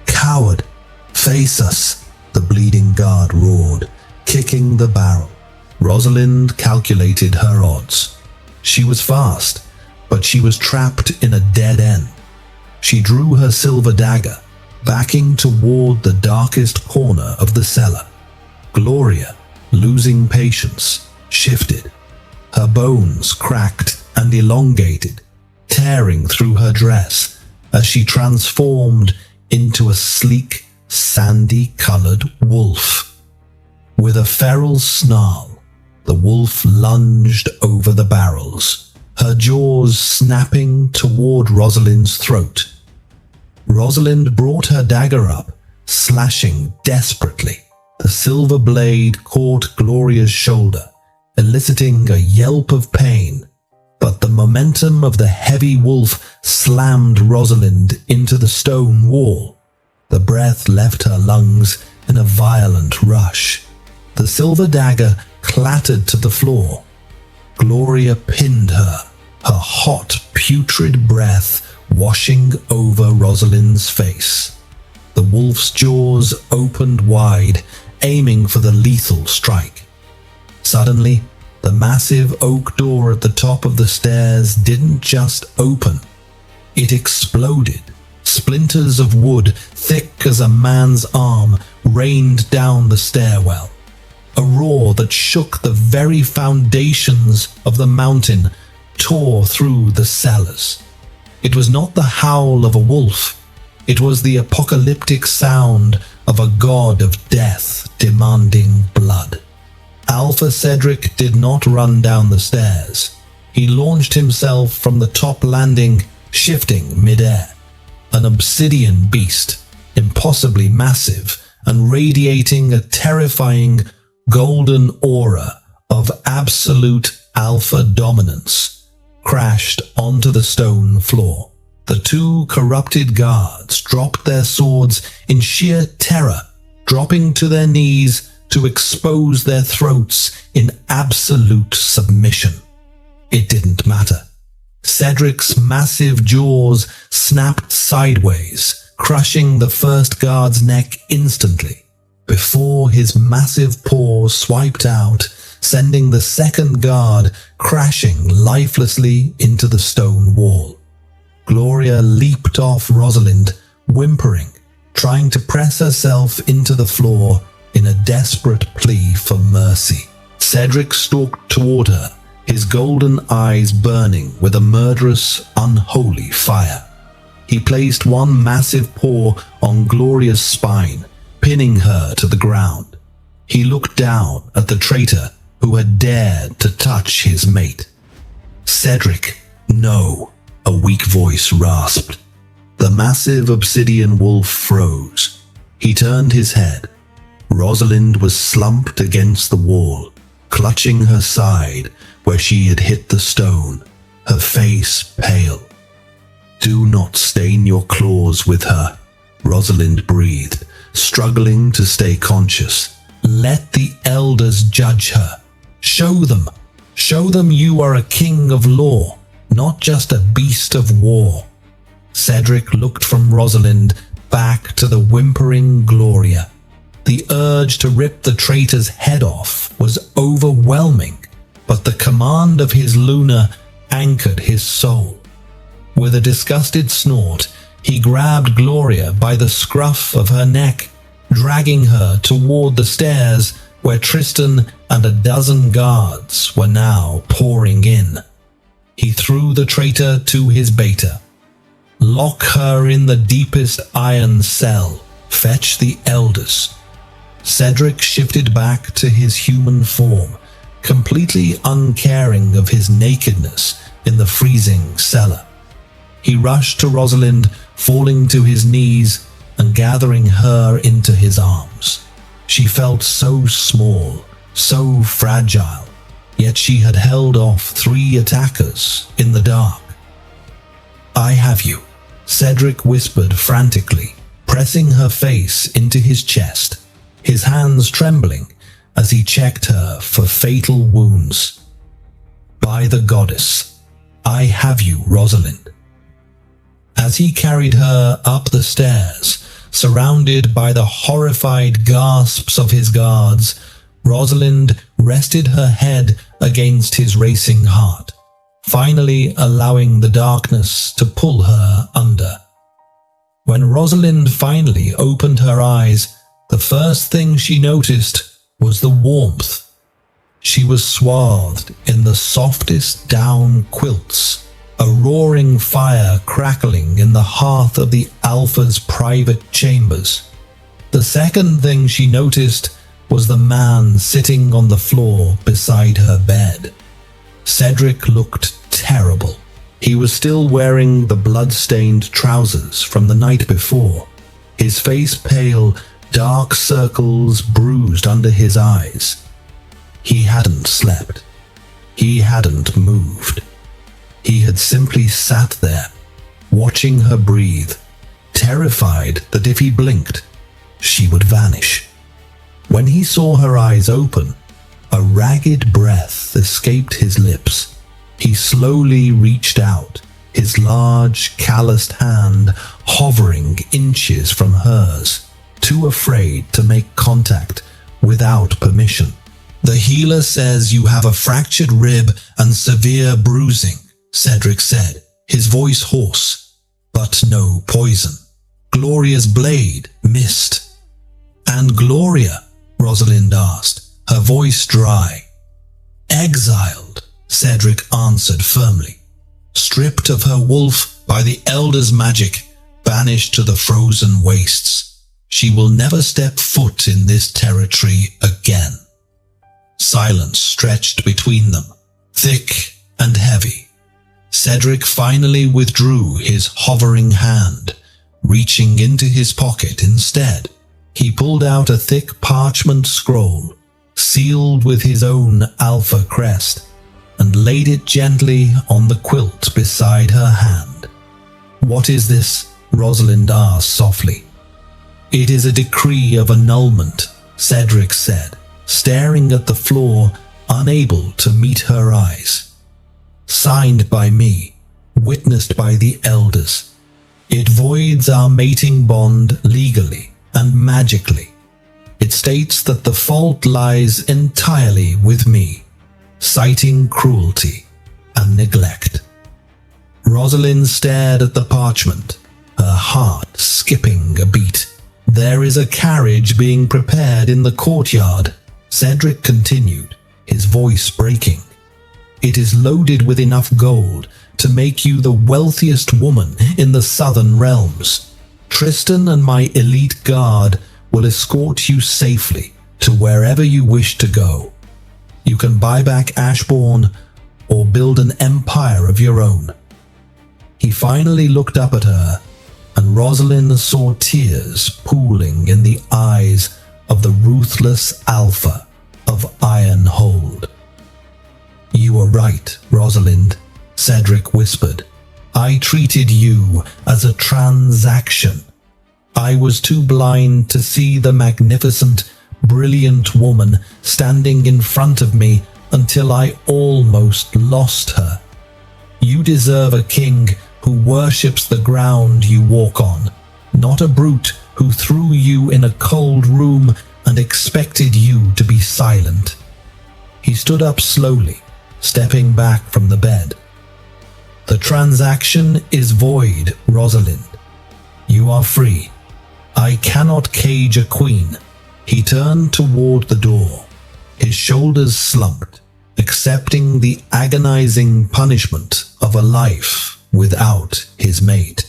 "Coward, face us!" the bleeding guard roared, kicking the barrel. Rosalind calculated her odds. She was fast, but she was trapped in a dead end. She drew her silver dagger, backing toward the darkest corner of the cellar. Gloria, losing patience, shifted. Her bones cracked and elongated, tearing through her dress as she transformed into a sleek, sandy-colored wolf. With a feral snarl, the wolf lunged over the barrels, her jaws snapping toward Rosalind's throat. Rosalind brought her dagger up, slashing desperately. The silver blade caught Gloria's shoulder, eliciting a yelp of pain, but the momentum of the heavy wolf slammed Rosalind into the stone wall. The breath left her lungs in a violent rush. The silver dagger clattered to the floor. Gloria pinned her, her hot, putrid breath washing over Rosalind's face. The wolf's jaws opened wide, aiming for the lethal strike. Suddenly, the massive oak door at the top of the stairs didn't just open. It exploded. Splinters of wood, thick as a man's arm, rained down the stairwell. A roar that shook the very foundations of the mountain tore through the cellars. It was not the howl of a wolf. It was the apocalyptic sound of a god of death demanding blood. Alpha Cedric did not run down the stairs. He launched himself from the top landing, shifting mid-air. An obsidian beast, impossibly massive and radiating a terrifying golden aura of absolute alpha dominance, crashed onto the stone floor. The two corrupted guards dropped their swords in sheer terror, dropping to their knees to expose their throats in absolute submission. It didn't matter. Cedric's massive jaws snapped sideways, crushing the first guard's neck instantly, before his massive paw swiped out, sending the second guard crashing lifelessly into the stone wall. Gloria leaped off Rosalind, whimpering, trying to press herself into the floor in a desperate plea for mercy. Cedric stalked toward her, his golden eyes burning with a murderous, unholy fire. He placed one massive paw on Gloria's spine, pinning her to the ground. He looked down at the traitor who had dared to touch his mate. "Cedric, no," a weak voice rasped. The massive obsidian wolf froze. He turned his head. Rosalind was slumped against the wall, clutching her side where she had hit the stone, her face pale. "Do not stain your claws with her," Rosalind breathed, struggling to stay conscious. "Let the elders judge her. Show them you are a king of law, not just a beast of war." Cedric looked from Rosalind back to the whimpering Gloria. The urge to rip the traitor's head off was overwhelming, but the command of his Luna anchored his soul. With a disgusted snort, he grabbed Gloria by the scruff of her neck, dragging her toward the stairs where Tristan and a dozen guards were now pouring in. He threw the traitor to his beta. "Lock her in the deepest iron cell. Fetch the elders." Cedric shifted back to his human form, completely uncaring of his nakedness in the freezing cellar. He rushed to Rosalind, falling to his knees and gathering her into his arms. She felt so small, so fragile, yet she had held off 3 attackers in the dark. "I have you," Cedric whispered frantically, pressing her face into his chest, his hands trembling as he checked her for fatal wounds. "By the goddess, I have you, Rosalind." As he carried her up the stairs, surrounded by the horrified gasps of his guards, Rosalind rested her head against his racing heart, finally allowing the darkness to pull her under. When Rosalind finally opened her eyes, the first thing she noticed was the warmth. She was swathed in the softest down quilts, a roaring fire crackling in the hearth of the Alpha's private chambers. The second thing she noticed was the man sitting on the floor beside her bed. Cedric looked terrible. He was still wearing the blood-stained trousers from the night before, his face pale, dark circles bruised under his eyes. He hadn't slept. He hadn't moved. He had simply sat there, watching her breathe, terrified that if he blinked, she would vanish. When he saw her eyes open, a ragged breath escaped his lips. He slowly reached out, his large, calloused hand hovering inches from hers, too afraid to make contact without permission. "The healer says you have a fractured rib and severe bruising," Cedric said, his voice hoarse, "but no poison." Gloria's blade missed. "And Gloria?" Rosalind asked, her voice dry. "Exiled," Cedric answered firmly. "Stripped of her wolf by the Elder's magic, banished to the frozen wastes. She will never step foot in this territory again." Silence stretched between them, thick and heavy. Cedric finally withdrew his hovering hand, reaching into his pocket instead. He pulled out a thick parchment scroll, sealed with his own alpha crest, and laid it gently on the quilt beside her hand. "What is this?" Rosalind asked softly. "It is a decree of annulment," Cedric said, staring at the floor, unable to meet her eyes. "Signed by me, witnessed by the elders. It voids our mating bond legally and magically. It states that the fault lies entirely with me, citing cruelty and neglect." Rosalind stared at the parchment, her heart skipping a beat. "There is a carriage being prepared in the courtyard," Cedric continued, his voice breaking. "It is loaded with enough gold to make you the wealthiest woman in the southern realms. Tristan and my elite guard will escort you safely to wherever you wish to go. You can buy back Ashbourne or build an empire of your own." He finally looked up at her, and Rosalind saw tears pooling in the eyes of the ruthless alpha of Ironhold. "You are right, Rosalind," Cedric whispered. "I treated you as a transaction. I was too blind to see the magnificent, brilliant woman standing in front of me until I almost lost her. You deserve a king who worships the ground you walk on, not a brute who threw you in a cold room and expected you to be silent." He stood up slowly, stepping back from the bed. "The transaction is void, Rosalind. You are free. I cannot cage a queen." He turned toward the door, his shoulders slumped, accepting the agonizing punishment of a life without his mate.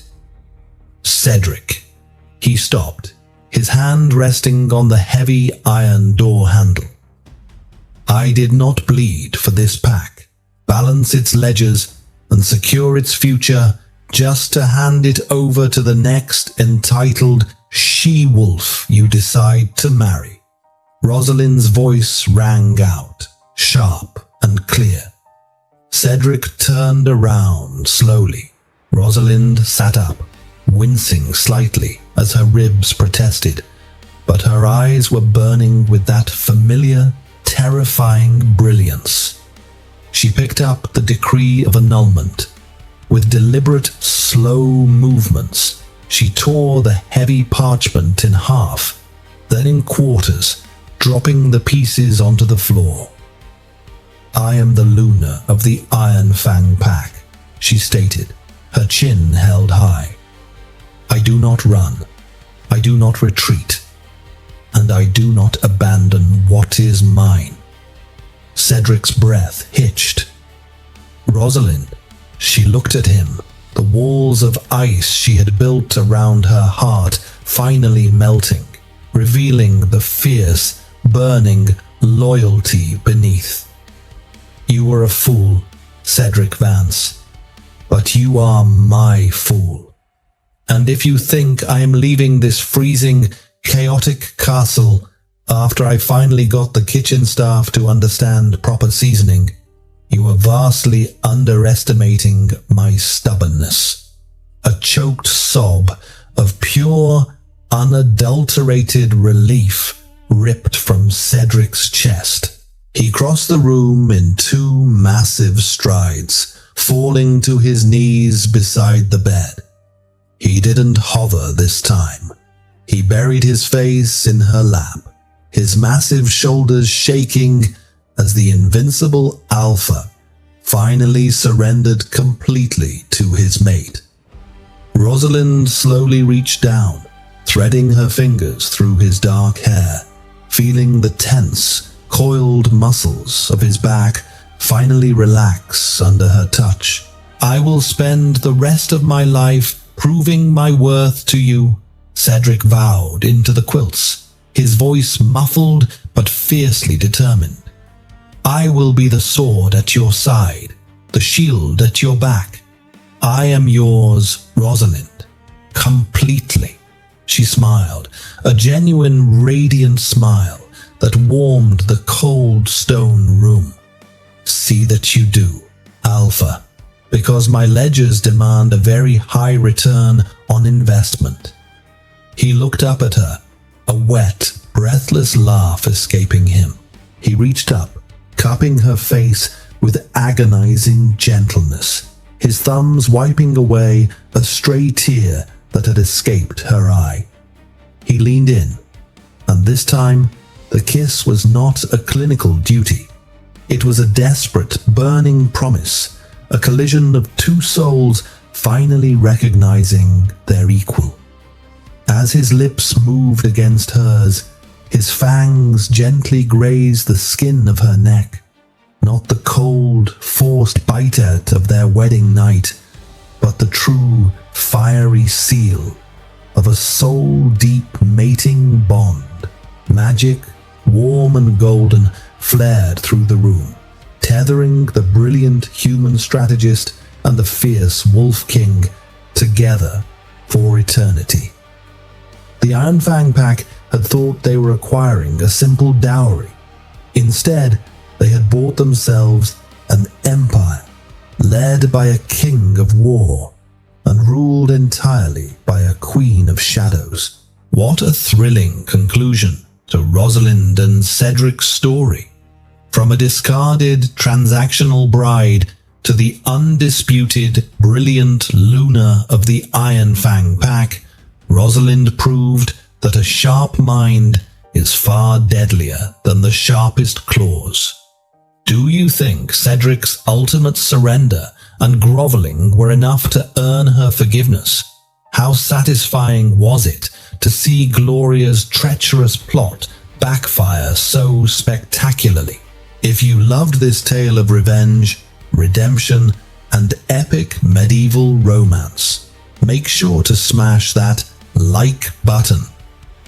"Cedric." He stopped, his hand resting on the heavy iron door handle. "I did not bleed for this pack, balance its ledgers, and secure its future just to hand it over to the next entitled she-wolf you decide to marry." Rosalind's voice rang out, sharp and clear. Cedric turned around slowly. Rosalind sat up, wincing slightly as her ribs protested, but her eyes were burning with that familiar, terrifying brilliance. She picked up the decree of annulment. With deliberate, slow movements, she tore the heavy parchment in half, then in quarters, dropping the pieces onto the floor. "I am the Luna of the Iron Fang Pack," she stated, her chin held high. "I do not run, I do not retreat, and I do not abandon what is mine." Cedric's breath hitched. "Rosalind," she looked at him, the walls of ice she had built around her heart finally melting, revealing the fierce, burning loyalty beneath. "You are a fool, Cedric Vance, but you are my fool. And if you think I am leaving this freezing, chaotic castle after I finally got the kitchen staff to understand proper seasoning, you are vastly underestimating my stubbornness." A choked sob of pure, unadulterated relief ripped from Cedric's chest. He crossed the room in 2 massive strides, falling to his knees beside the bed. He didn't hover this time. He buried his face in her lap, his massive shoulders shaking as the invincible alpha finally surrendered completely to his mate. Rosalind slowly reached down, threading her fingers through his dark hair, feeling the tense, coiled muscles of his back finally relax under her touch. "I will spend the rest of my life proving my worth to you," Cedric vowed into the quilts, his voice muffled but fiercely determined. "I will be the sword at your side, the shield at your back. I am yours, Rosalind, completely." She smiled, a genuine radiant smile that warmed the cold stone room. "See that you do, Alpha, because my ledgers demand a very high return on investment." He looked up at her, a wet, breathless laugh escaping him. He reached up, cupping her face with agonizing gentleness, his thumbs wiping away a stray tear that had escaped her eye. He leaned in, and this time the kiss was not a clinical duty. It was a desperate, burning promise, a collision of two souls finally recognizing their equal. As his lips moved against hers, his fangs gently grazed the skin of her neck, not the cold, forced bite-out of their wedding night, but the true, fiery seal of a soul-deep mating bond. Magic, warm and golden, flared through the room, tethering the brilliant human strategist and the fierce Wolf King together for eternity. The Iron Fang Pack had thought they were acquiring a simple dowry. Instead, they had bought themselves an empire, led by a king of war, and ruled entirely by a queen of shadows. What a thrilling conclusion to Rosalind and Cedric's story. From a discarded transactional bride to the undisputed, brilliant Luna of the Iron Fang Pack, Rosalind proved that a sharp mind is far deadlier than the sharpest claws. Do you think Cedric's ultimate surrender and groveling were enough to earn her forgiveness? How satisfying was it to see Gloria's treacherous plot backfire so spectacularly? If you loved this tale of revenge, redemption, and epic medieval romance, make sure to smash that like button.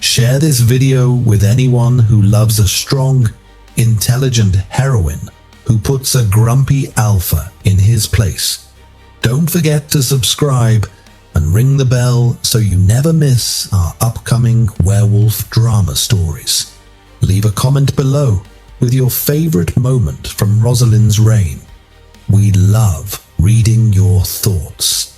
Share this video with anyone who loves a strong, intelligent heroine who puts a grumpy alpha in his place. Don't forget to subscribe and ring the bell so you never miss our upcoming werewolf drama stories. Leave a comment below with your favorite moment from Rosalind's reign. We love reading your thoughts.